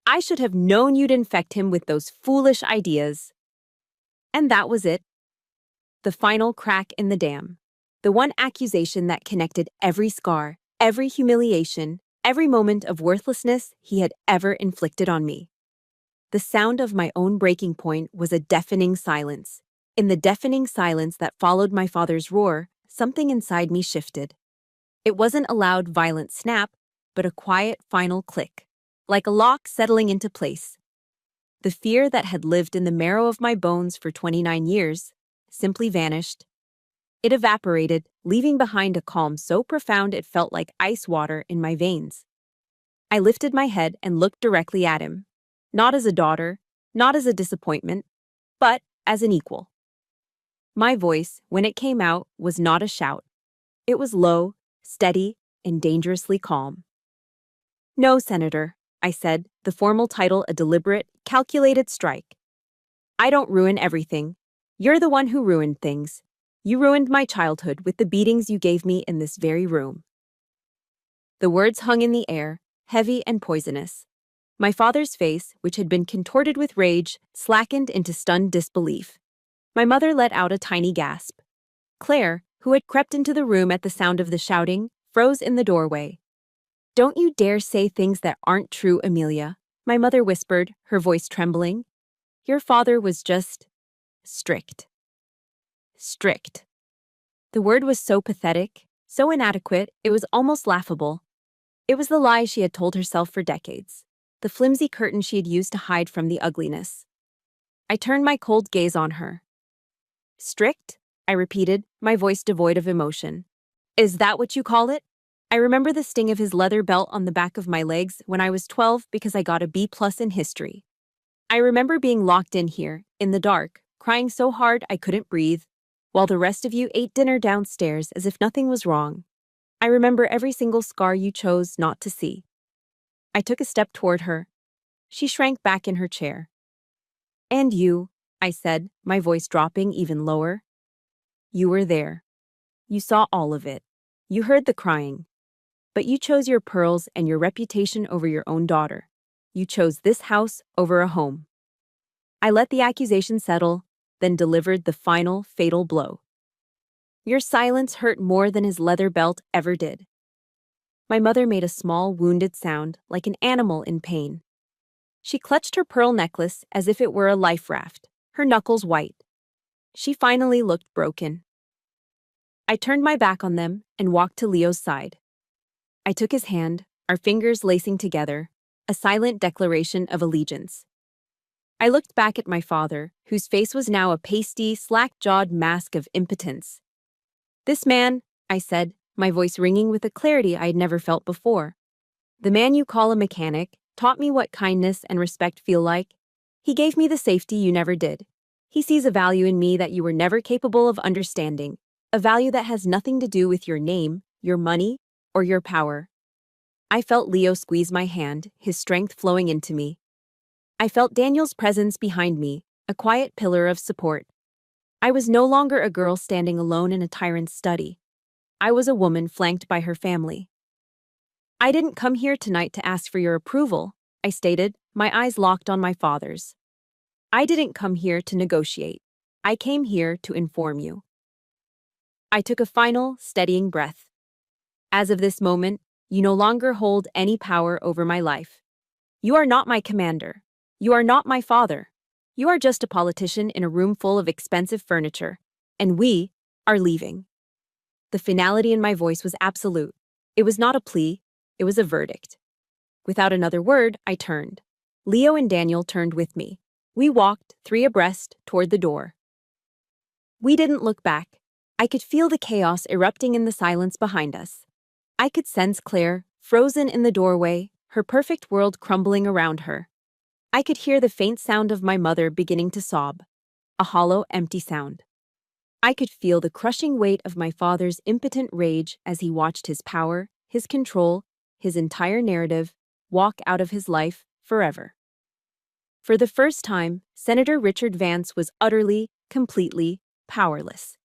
"I should have known you'd infect him with those foolish ideas." And that was it. The final crack in the dam. The one accusation that connected every scar, every humiliation, every moment of worthlessness he had ever inflicted on me. The sound of my own breaking point was a deafening silence. In the deafening silence that followed my father's roar, something inside me shifted. It wasn't a loud, violent snap, but a quiet, final click, like a lock settling into place. The fear that had lived in the marrow of my bones for 29 years simply vanished. It evaporated, leaving behind a calm so profound it felt like ice water in my veins. I lifted my head and looked directly at him. Not as a daughter, not as a disappointment, but as an equal. My voice, when it came out, was not a shout. It was low, steady, and dangerously calm. "No, Senator," I said, the formal title a deliberate, calculated strike. "I don't ruin everything. You're the one who ruined things. You ruined my childhood with the beatings you gave me in this very room." The words hung in the air, heavy and poisonous. My father's face, which had been contorted with rage, slackened into stunned disbelief. My mother let out a tiny gasp. Claire, who had crept into the room at the sound of the shouting, froze in the doorway. "Don't you dare say things that aren't true, Amelia," my mother whispered, her voice trembling. "Your father was just strict." Strict. The word was so pathetic, so inadequate, it was almost laughable. It was the lie she had told herself for decades, the flimsy curtain she had used to hide from the ugliness. I turned my cold gaze on her. "Strict?" I repeated, my voice devoid of emotion. "Is that what you call it?" I remember the sting of his leather belt on the back of my legs when I was 12 because I got a B+ in history. I remember being locked in here, in the dark, crying so hard I couldn't breathe, while the rest of you ate dinner downstairs as if nothing was wrong. I remember every single scar you chose not to see. I took a step toward her. She shrank back in her chair. "And you," I said, my voice dropping even lower. "You were there. You saw all of it. You heard the crying. But you chose your pearls and your reputation over your own daughter. You chose this house over a home." I let the accusation settle, then delivered the final, fatal blow. "Your silence hurt more than his leather belt ever did." My mother made a small, wounded sound, like an animal in pain. She clutched her pearl necklace as if it were a life raft, her knuckles white. She finally looked broken. I turned my back on them and walked to Leo's side. I took his hand, our fingers lacing together, a silent declaration of allegiance. I looked back at my father, whose face was now a pasty, slack-jawed mask of impotence. "This man," I said, my voice ringing with a clarity I had never felt before. "The man you call a mechanic taught me what kindness and respect feel like. He gave me the safety you never did. He sees a value in me that you were never capable of understanding, a value that has nothing to do with your name, your money, or your power." I felt Leo squeeze my hand, his strength flowing into me. I felt Daniel's presence behind me, a quiet pillar of support. I was no longer a girl standing alone in a tyrant's study. I was a woman flanked by her family. "I didn't come here tonight to ask for your approval," I stated, my eyes locked on my father's. "I didn't come here to negotiate. I came here to inform you." I took a final, steadying breath. "As of this moment, you no longer hold any power over my life. You are not my commander. You are not my father. You are just a politician in a room full of expensive furniture, and we are leaving." The finality in my voice was absolute. It was not a plea, it was a verdict. Without another word, I turned. Leo and Daniel turned with me. We walked, three abreast, toward the door. We didn't look back. I could feel the chaos erupting in the silence behind us. I could sense Claire, frozen in the doorway, her perfect world crumbling around her. I could hear the faint sound of my mother beginning to sob, a hollow, empty sound. I could feel the crushing weight of my father's impotent rage as he watched his power, his control, his entire narrative walk out of his life forever. For the first time, Senator Richard Vance was utterly, completely powerless.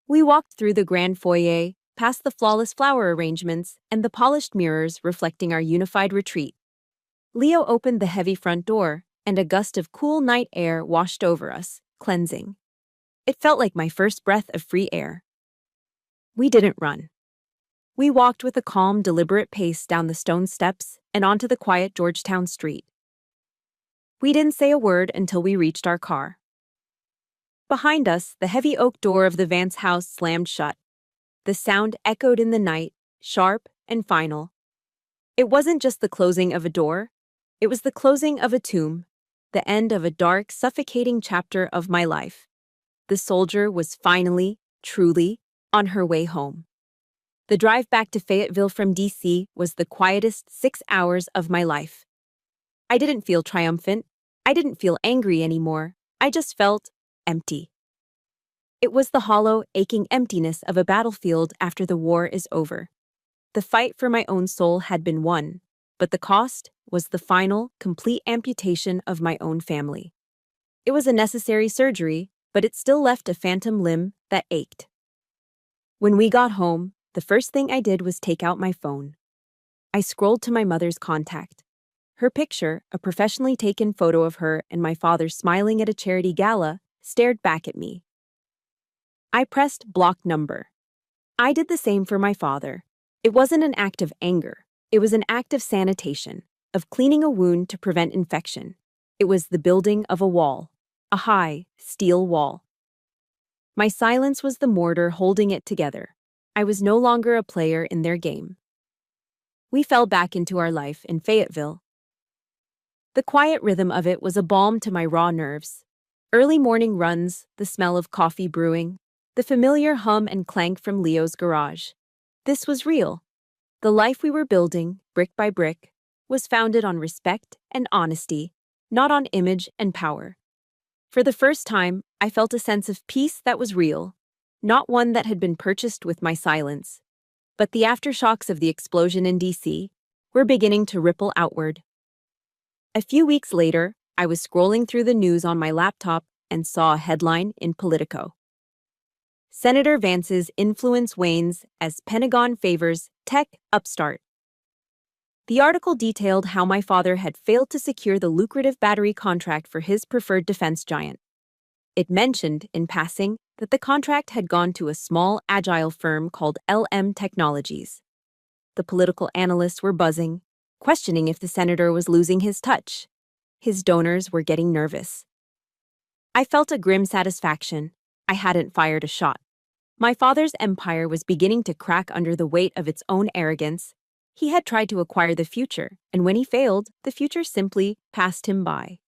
We walked through the grand foyer, past the flawless flower arrangements and the polished mirrors reflecting our unified retreat. Leo opened the heavy front door, and a gust of cool night air washed over us, cleansing. It felt like my first breath of free air. We didn't run. We walked with a calm, deliberate pace down the stone steps and onto the quiet Georgetown street. We didn't say a word until we reached our car. Behind us, the heavy oak door of the Vance house slammed shut. The sound echoed in the night, sharp and final. It wasn't just the closing of a door, it was the closing of a tomb, the end of a dark, suffocating chapter of my life. The soldier was finally, truly, on her way home. The drive back to Fayetteville from D.C. was the quietest 6 hours of my life. I didn't feel triumphant. I didn't feel angry anymore. I just felt empty. It was the hollow, aching emptiness of a battlefield after the war is over. The fight for my own soul had been won, but the cost was the final, complete amputation of my own family. It was a necessary surgery, but it still left a phantom limb that ached. When we got home, the first thing I did was take out my phone. I scrolled to my mother's contact. Her picture, a professionally taken photo of her and my father smiling at a charity gala, stared back at me. I pressed block number. I did the same for my father. It wasn't an act of anger. It was an act of sanitation, of cleaning a wound to prevent infection. It was the building of a wall, a high, steel wall. My silence was the mortar holding it together. I was no longer a player in their game. We fell back into our life in Fayetteville. The quiet rhythm of it was a balm to my raw nerves. Early morning runs, the smell of coffee brewing, the familiar hum and clank from Leo's garage. This was real. The life we were building, brick by brick, was founded on respect and honesty, not on image and power. For the first time, I felt a sense of peace that was real, not one that had been purchased with my silence. But the aftershocks of the explosion in D.C. were beginning to ripple outward. A few weeks later, I was scrolling through the news on my laptop and saw a headline in Politico. Senator Vance's influence wanes as Pentagon favors tech upstart. The article detailed how my father had failed to secure the lucrative battery contract for his preferred defense giant. It mentioned, in passing, that the contract had gone to a small, agile firm called LM Technologies. The political analysts were buzzing, questioning if the senator was losing his touch. His donors were getting nervous. I felt a grim satisfaction. I hadn't fired a shot. My father's empire was beginning to crack under the weight of its own arrogance. He had tried to acquire the future, and when he failed, the future simply passed him by.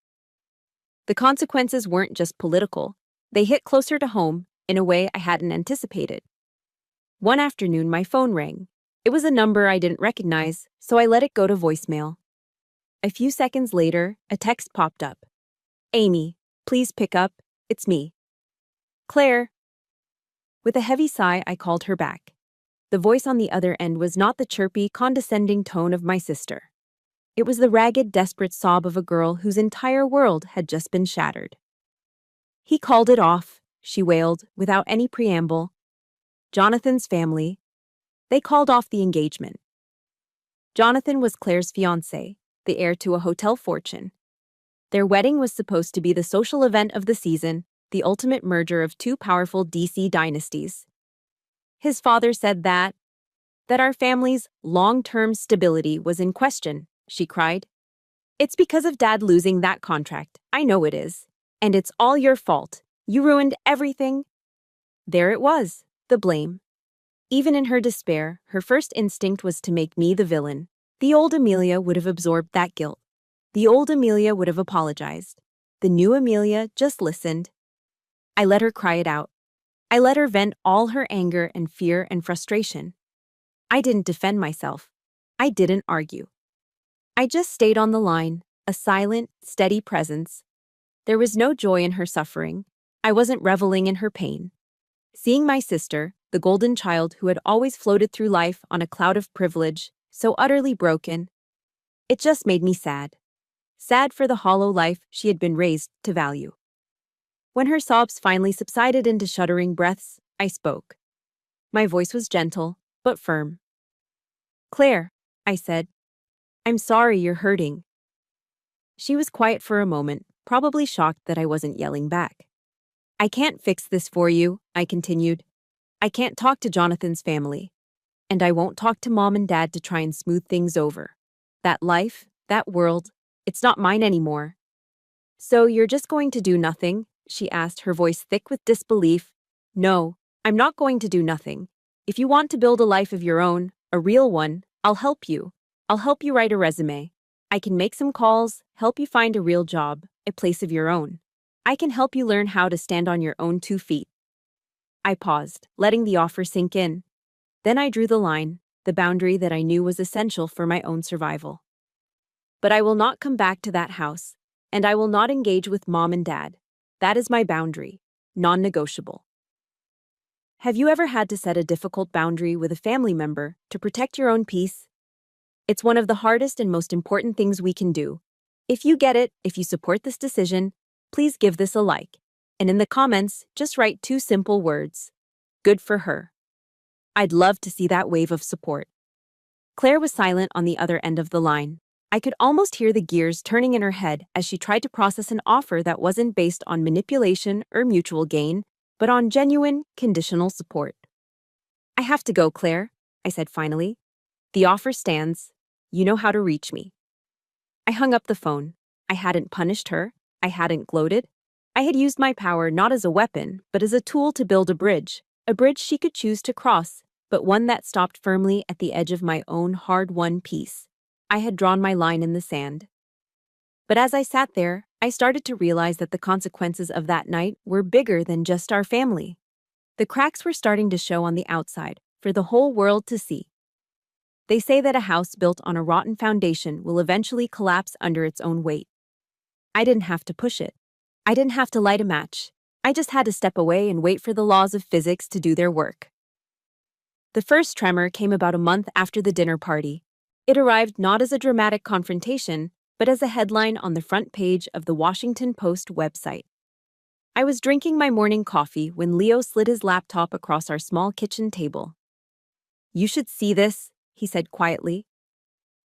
The consequences weren't just political. They hit closer to home in a way I hadn't anticipated. One afternoon, my phone rang. It was a number I didn't recognize, so I let it go to voicemail. A few seconds later, a text popped up. "Amy, please pick up. It's me. Claire." With a heavy sigh, I called her back. The voice on the other end was not the chirpy, condescending tone of my sister. It was the ragged, desperate sob of a girl whose entire world had just been shattered. "He called it off," she wailed, without any preamble. "Jonathan's family. They called off the engagement." Jonathan was Claire's fiancé, the heir to a hotel fortune. Their wedding was supposed to be the social event of the season, the ultimate merger of two powerful DC dynasties. His father said that our family's long-term stability was in question, she cried. "It's because of Dad losing that contract. I know it is. And it's all your fault. You ruined everything." There it was, the blame. Even in her despair, her first instinct was to make me the villain. The old Amelia would have absorbed that guilt. The old Amelia would have apologized. The new Amelia just listened. I let her cry it out. I let her vent all her anger and fear and frustration. I didn't defend myself. I didn't argue. I just stayed on the line, a silent, steady presence. There was no joy in her suffering. I wasn't reveling in her pain. Seeing my sister, the golden child who had always floated through life on a cloud of privilege, so utterly broken, it just made me sad. Sad for the hollow life she had been raised to value. When her sobs finally subsided into shuddering breaths, I spoke. My voice was gentle, but firm. "Claire," I said, "I'm sorry you're hurting." She was quiet for a moment, probably shocked that I wasn't yelling back. "I can't fix this for you," I continued. "I can't talk to Jonathan's family. And I won't talk to Mom and Dad to try and smooth things over. That life, that world, it's not mine anymore." "So you're just going to do nothing?" she asked, her voice thick with disbelief. No, I'm not going to do nothing. If you want to build a life of your own, a real one, I'll help you. I'll help you write a resume. I can make some calls, help you find a real job, a place of your own. I can help you learn how to stand on your own 2 feet. I paused, letting the offer sink in. Then I drew the line, the boundary that I knew was essential for my own survival. But I will not come back to that house, and I will not engage with mom and dad. That is my boundary, non-negotiable. Have you ever had to set a difficult boundary with a family member to protect your own peace? It's one of the hardest and most important things we can do. If you get it, if you support this decision, please give this a like. And in the comments, just write 2 simple words. Good for her. I'd love to see that wave of support. Claire was silent on the other end of the line. I could almost hear the gears turning in her head as she tried to process an offer that wasn't based on manipulation or mutual gain, but on genuine, conditional support. I have to go, Claire, I said finally. The offer stands. You know how to reach me. I hung up the phone. I hadn't punished her. I hadn't gloated. I had used my power not as a weapon, but as a tool to build a bridge she could choose to cross, but one that stopped firmly at the edge of my own hard-won peace. I had drawn my line in the sand. But as I sat there, I started to realize that the consequences of that night were bigger than just our family. The cracks were starting to show on the outside, for the whole world to see. They say that a house built on a rotten foundation will eventually collapse under its own weight. I didn't have to push it. I didn't have to light a match. I just had to step away and wait for the laws of physics to do their work. The first tremor came about a month after the dinner party. It arrived not as a dramatic confrontation, but as a headline on the front page of the Washington Post website. I was drinking my morning coffee when Leo slid his laptop across our small kitchen table. You should see this, he said quietly.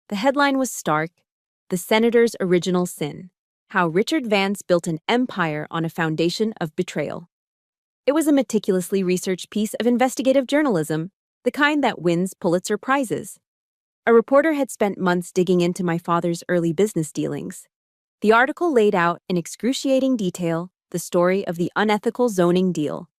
The headline was stark: The Senator's Original Sin. How Richard Vance Built an Empire on a Foundation of Betrayal. It was a meticulously researched piece of investigative journalism, the kind that wins Pulitzer Prizes. A reporter had spent months digging into my father's early business dealings. The article laid out in excruciating detail the story of the unethical zoning deal.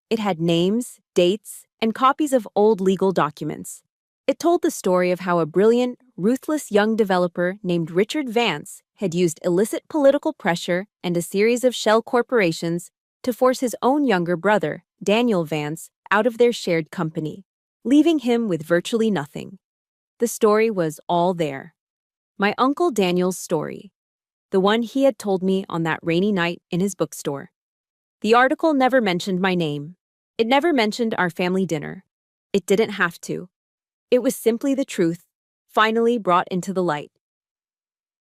It had names, dates, and copies of old legal documents. It told the story of how a brilliant, ruthless young developer named Richard Vance had used illicit political pressure and a series of shell corporations to force his own younger brother, Daniel Vance, out of their shared company, leaving him with virtually nothing. The story was all there. My Uncle Daniel's story. The one he had told me on that rainy night in his bookstore. The article never mentioned my name. It never mentioned our family dinner. It didn't have to. It was simply the truth, finally brought into the light.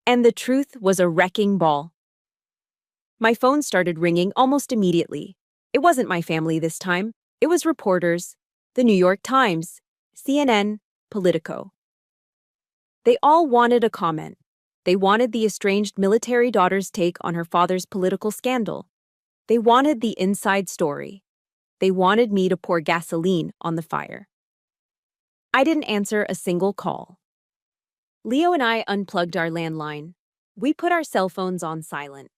And the truth was a wrecking ball. My phone started ringing almost immediately. It wasn't my family this time. It was reporters, the New York Times, CNN, Politico. They all wanted a comment. They wanted the estranged military daughter's take on her father's political scandal. They wanted the inside story. They wanted me to pour gasoline on the fire. I didn't answer a single call. Leo and I unplugged our landline. We put our cell phones on silent.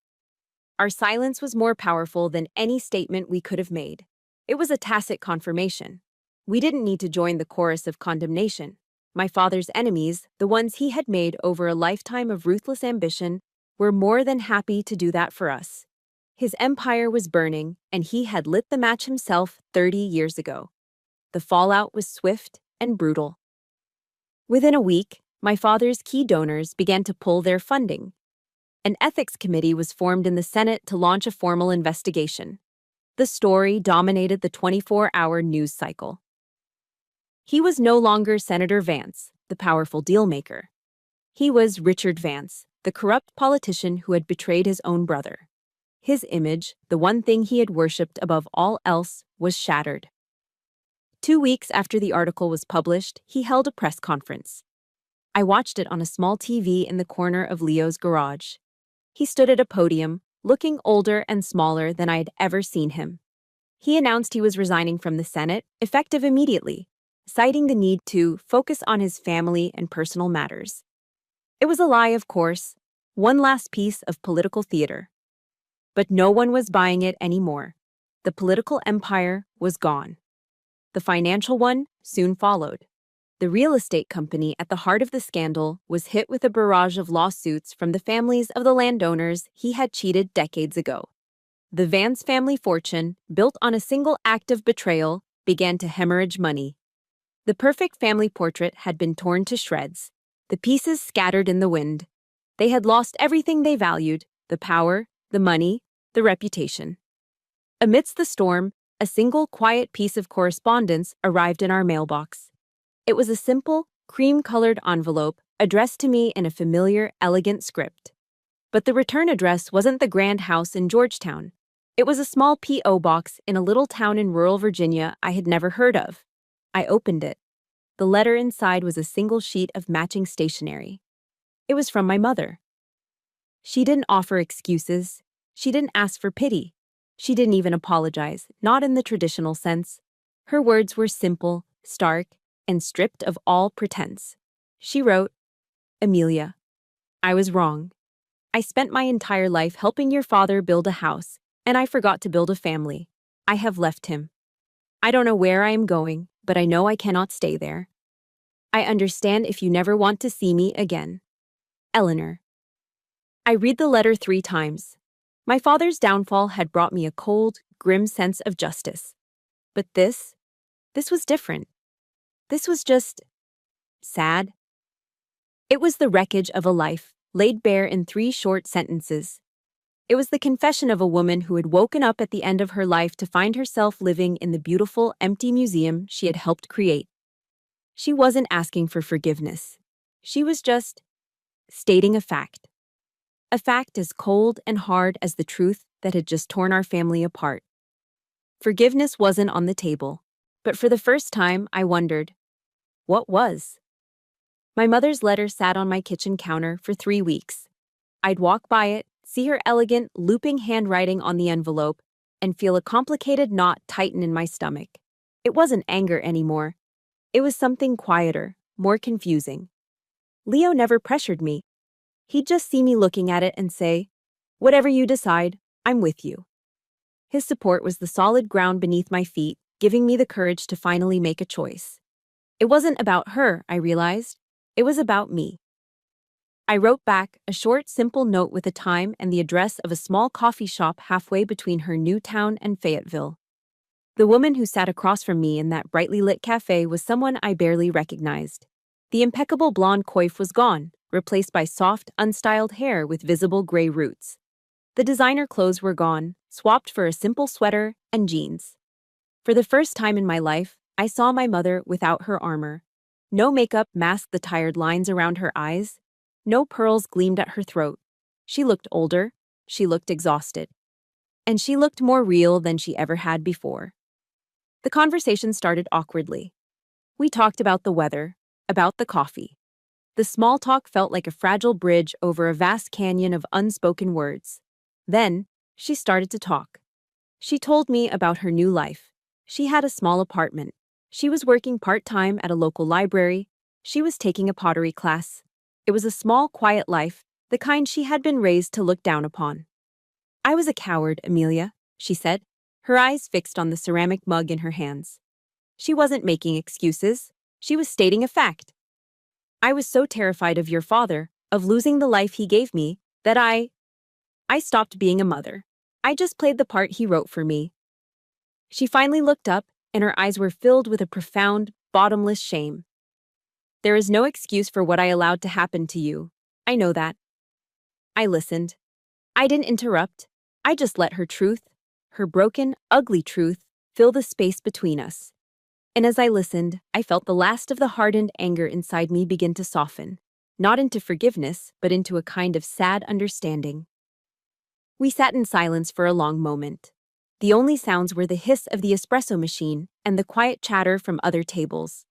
Our silence was more powerful than any statement we could have made. It was a tacit confirmation. We didn't need to join the chorus of condemnation. My father's enemies, the ones he had made over a lifetime of ruthless ambition, were more than happy to do that for us. His empire was burning, and he had lit the match himself 30 years ago. The fallout was swift and brutal. Within a week, my father's key donors began to pull their funding. An ethics committee was formed in the Senate to launch a formal investigation. The story dominated the 24-hour news cycle. He was no longer Senator Vance, the powerful dealmaker. He was Richard Vance, the corrupt politician who had betrayed his own brother. His image, the one thing he had worshipped above all else, was shattered. 2 weeks after the article was published, he held a press conference. I watched it on a small TV in the corner of Leo's garage. He stood at a podium, looking older and smaller than I had ever seen him. He announced he was resigning from the Senate, effective immediately, citing the need to focus on his family and personal matters. It was a lie, of course, one last piece of political theater. But no one was buying it anymore. The political empire was gone. The financial one soon followed. The real estate company at the heart of the scandal was hit with a barrage of lawsuits from the families of the landowners he had cheated decades ago. The Vance family fortune, built on a single act of betrayal, began to hemorrhage money. The perfect family portrait had been torn to shreds, the pieces scattered in the wind. They had lost everything they valued: the power, the money, the reputation. Amidst the storm, a single quiet piece of correspondence arrived in our mailbox. It was a simple, cream-colored envelope addressed to me in a familiar, elegant script. But the return address wasn't the grand house in Georgetown. It was a small P.O. box in a little town in rural Virginia I had never heard of. I opened it. The letter inside was a single sheet of matching stationery. It was from my mother. She didn't offer excuses. She didn't ask for pity. She didn't even apologize, not in the traditional sense. Her words were simple, stark, and stripped of all pretense. She wrote, "Amelia, I was wrong. I spent my entire life helping your father build a house, and I forgot to build a family. I have left him. I don't know where I am going, but I know I cannot stay there. I understand if you never want to see me again. Eleanor." I read the letter 3 times. My father's downfall had brought me a cold, grim sense of justice. But this was different. This was just sad. It was the wreckage of a life, laid bare in 3 short sentences. It was the confession of a woman who had woken up at the end of her life to find herself living in the beautiful, empty museum she had helped create. She wasn't asking for forgiveness. She was just stating a fact. A fact as cold and hard as the truth that had just torn our family apart. Forgiveness wasn't on the table, but for the first time I wondered, what was? My mother's letter sat on my kitchen counter for 3 weeks. I'd walk by it, see her elegant, looping handwriting on the envelope, and feel a complicated knot tighten in my stomach. It wasn't anger anymore. It was something quieter, more confusing. Leo never pressured me. He'd just see me looking at it and say, "Whatever you decide, I'm with you." His support was the solid ground beneath my feet, giving me the courage to finally make a choice. It wasn't about her, I realized. It was about me. I wrote back a short, simple note with the time and the address of a small coffee shop halfway between her new town and Fayetteville. The woman who sat across from me in that brightly lit cafe was someone I barely recognized. The impeccable blonde coif was gone, replaced by soft, unstyled hair with visible gray roots. The designer clothes were gone, swapped for a simple sweater and jeans. For the first time in my life, I saw my mother without her armor. No makeup masked the tired lines around her eyes. No pearls gleamed at her throat. She looked older. She looked exhausted. And she looked more real than she ever had before. The conversation started awkwardly. We talked about the weather, about the coffee. The small talk felt like a fragile bridge over a vast canyon of unspoken words. Then, she started to talk. She told me about her new life. She had a small apartment. She was working part-time at a local library. She was taking a pottery class. It was a small, quiet life, the kind she had been raised to look down upon. "I was a coward, Amelia," she said, her eyes fixed on the ceramic mug in her hands. She wasn't making excuses. She was stating a fact. "I was so terrified of your father, of losing the life he gave me, that I stopped being a mother. I just played the part he wrote for me." She finally looked up, and her eyes were filled with a profound, bottomless shame. "There is no excuse for what I allowed to happen to you. I know that." I listened. I didn't interrupt. I just let her truth, her broken, ugly truth, fill the space between us. And as I listened, I felt the last of the hardened anger inside me begin to soften, not into forgiveness, but into a kind of sad understanding. We sat in silence for a long moment. The only sounds were the hiss of the espresso machine and the quiet chatter from other tables.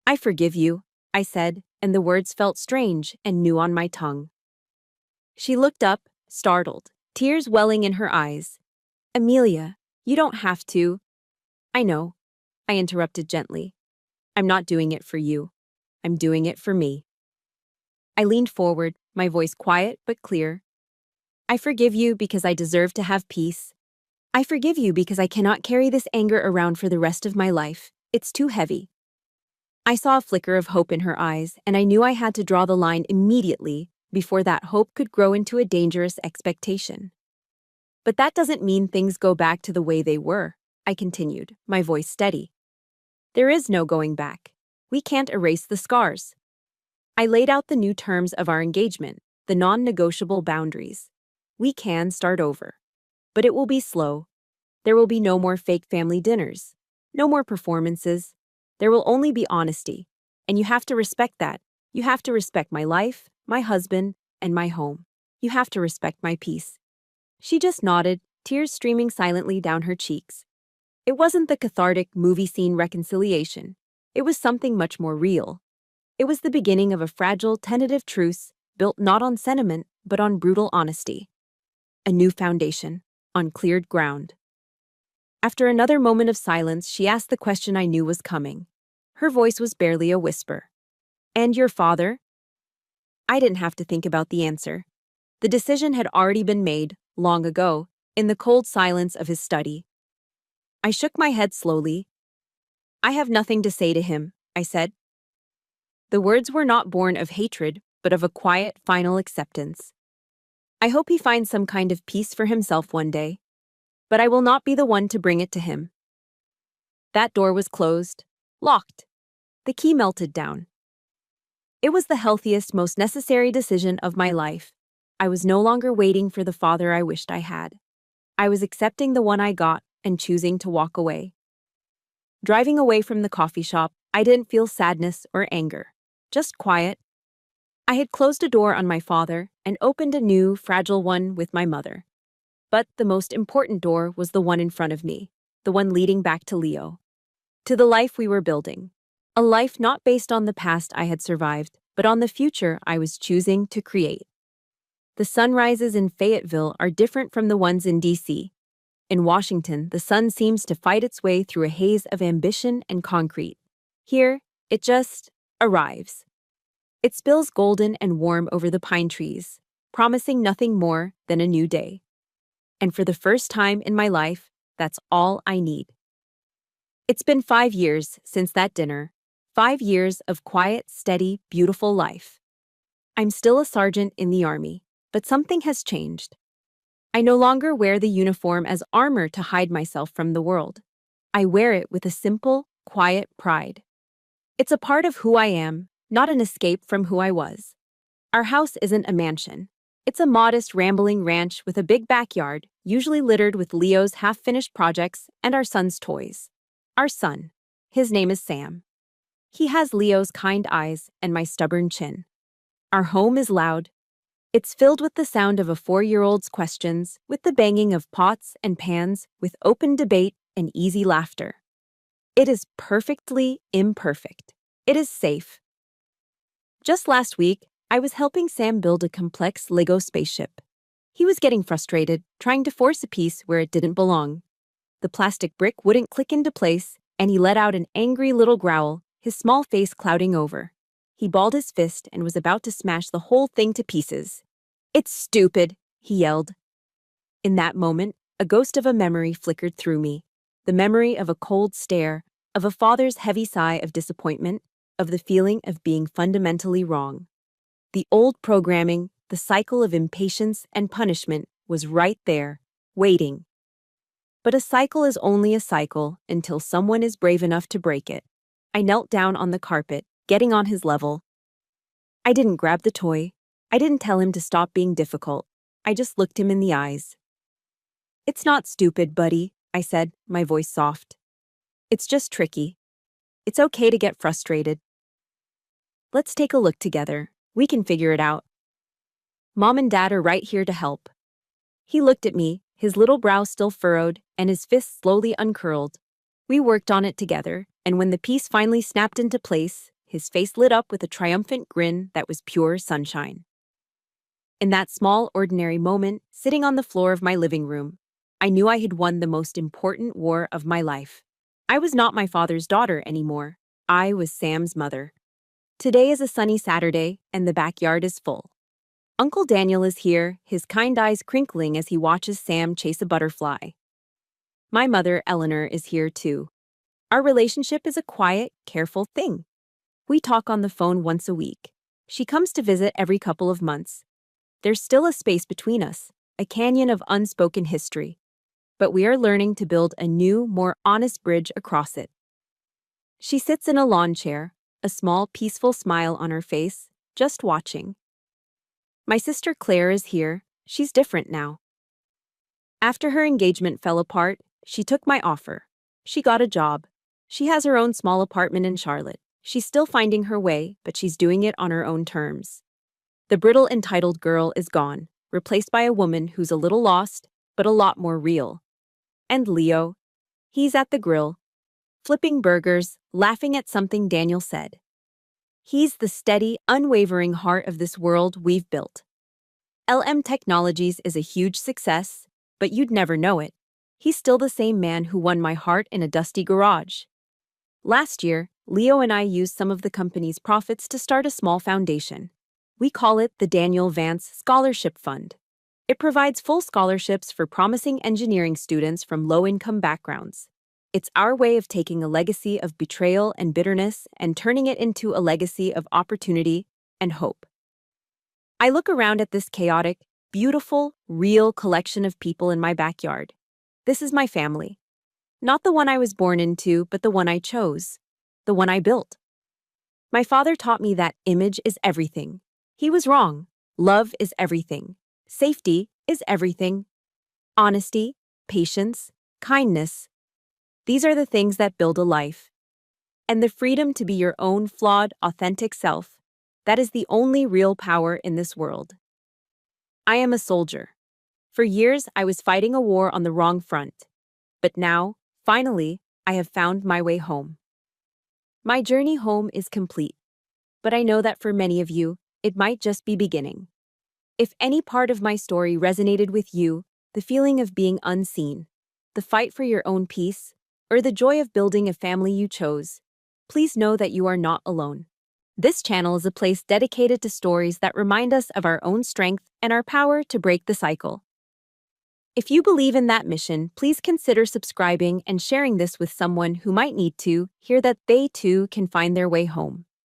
"I forgive you," I said, and the words felt strange and new on my tongue. She looked up, startled, tears welling in her eyes. "Amelia, you don't have to." "I know," I interrupted gently. "I'm not doing it for you. I'm doing it for me." I leaned forward, my voice quiet but clear. I forgive you because I deserve to have peace. I forgive you because I cannot carry this anger around for the rest of my life. It's too heavy. I saw a flicker of hope in her eyes, and I knew I had to draw the line immediately before that hope could grow into a dangerous expectation. But that doesn't mean things go back to the way they were, I continued, my voice steady. There is no going back. We can't erase the scars. I laid out the new terms of our engagement, the non-negotiable boundaries. We can start over. But it will be slow. There will be no more fake family dinners. No more performances. There will only be honesty. And you have to respect that. You have to respect my life, my husband, and my home. You have to respect my peace. She just nodded, tears streaming silently down her cheeks. It wasn't the cathartic movie scene reconciliation. It was something much more real. It was the beginning of a fragile, tentative truce built not on sentiment, but on brutal honesty. A new foundation, on cleared ground. After another moment of silence, she asked the question I knew was coming. Her voice was barely a whisper. And your father? I didn't have to think about the answer. The decision had already been made, long ago, in the cold silence of his study. I shook my head slowly. I have nothing to say to him, I said. The words were not born of hatred, but of a quiet, final acceptance. I hope he finds some kind of peace for himself one day, but I will not be the one to bring it to him. That door was closed, locked. The key melted down. It was the healthiest, most necessary decision of my life. I was no longer waiting for the father I wished I had. I was accepting the one I got and choosing to walk away. Driving away from the coffee shop, I didn't feel sadness or anger, just quiet. I had closed a door on my father and opened a new, fragile one with my mother. But the most important door was the one in front of me, the one leading back to Leo. To the life we were building. A life not based on the past I had survived, but on the future I was choosing to create. The sunrises in Fayetteville are different from the ones in D.C. In Washington, the sun seems to fight its way through a haze of ambition and concrete. Here, it just arrives. It spills golden and warm over the pine trees, promising nothing more than a new day. And for the first time in my life, that's all I need. It's been 5 years since that dinner, 5 years of quiet, steady, beautiful life. I'm still a sergeant in the Army, but something has changed. I no longer wear the uniform as armor to hide myself from the world. I wear it with a simple, quiet pride. It's a part of who I am, not an escape from who I was. Our house isn't a mansion. It's a modest, rambling ranch with a big backyard, usually littered with Leo's half-finished projects and our son's toys. Our son. His name is Sam. He has Leo's kind eyes and my stubborn chin. Our home is loud. It's filled with the sound of a 4-year-old's questions, with the banging of pots and pans, with open debate and easy laughter. It is perfectly imperfect. It is safe. Just last week, I was helping Sam build a complex Lego spaceship. He was getting frustrated, trying to force a piece where it didn't belong. The plastic brick wouldn't click into place, and he let out an angry little growl, his small face clouding over. He balled his fist and was about to smash the whole thing to pieces. "It's stupid," he yelled. In that moment, a ghost of a memory flickered through me. The memory of a cold stare, of a father's heavy sigh of disappointment, of the feeling of being fundamentally wrong. The old programming, the cycle of impatience and punishment, was right there, waiting. But a cycle is only a cycle until someone is brave enough to break it. I knelt down on the carpet, getting on his level. I didn't grab the toy. I didn't tell him to stop being difficult. I just looked him in the eyes. "It's not stupid, buddy," I said, my voice soft. "It's just tricky. It's okay to get frustrated. Let's take a look together. We can figure it out. Mom and Dad are right here to help." He looked at me, his little brow still furrowed and his fists slowly uncurled. We worked on it together, and when the piece finally snapped into place, his face lit up with a triumphant grin that was pure sunshine. In that small, ordinary moment, sitting on the floor of my living room, I knew I had won the most important war of my life. I was not my father's daughter anymore. I was Sam's mother. Today is a sunny Saturday, and the backyard is full. Uncle Daniel is here, his kind eyes crinkling as he watches Sam chase a butterfly. My mother, Eleanor, is here too. Our relationship is a quiet, careful thing. We talk on the phone once a week. She comes to visit every couple of months. There's still a space between us, a canyon of unspoken history. But we are learning to build a new, more honest bridge across it. She sits in a lawn chair, a small, peaceful smile on her face, just watching. My sister Claire is here. She's different now. After her engagement fell apart, she took my offer. She got a job. She has her own small apartment in Charlotte. She's still finding her way, but she's doing it on her own terms. The brittle entitled girl is gone, replaced by a woman who's a little lost, but a lot more real. And Leo? He's at the grill, flipping burgers, laughing at something Daniel said. He's the steady, unwavering heart of this world we've built. LM Technologies is a huge success, but you'd never know it. He's still the same man who won my heart in a dusty garage. Last year, Leo and I used some of the company's profits to start a small foundation. We call it the Daniel Vance Scholarship Fund. It provides full scholarships for promising engineering students from low-income backgrounds. It's our way of taking a legacy of betrayal and bitterness and turning it into a legacy of opportunity and hope. I look around at this chaotic, beautiful, real collection of people in my backyard. This is my family. Not the one I was born into, but the one I chose. The one I built. My father taught me that image is everything. He was wrong. Love is everything. Safety is everything. Honesty, patience, kindness. These are the things that build a life. And the freedom to be your own flawed, authentic self, that is the only real power in this world. I am a soldier. For years, I was fighting a war on the wrong front. But now, finally, I have found my way home. My journey home is complete. But I know that for many of you, it might just be beginning. If any part of my story resonated with you, the feeling of being unseen, the fight for your own peace, or the joy of building a family you chose, please know that you are not alone. This channel is a place dedicated to stories that remind us of our own strength and our power to break the cycle. If you believe in that mission, please consider subscribing and sharing this with someone who might need to hear that they too can find their way home.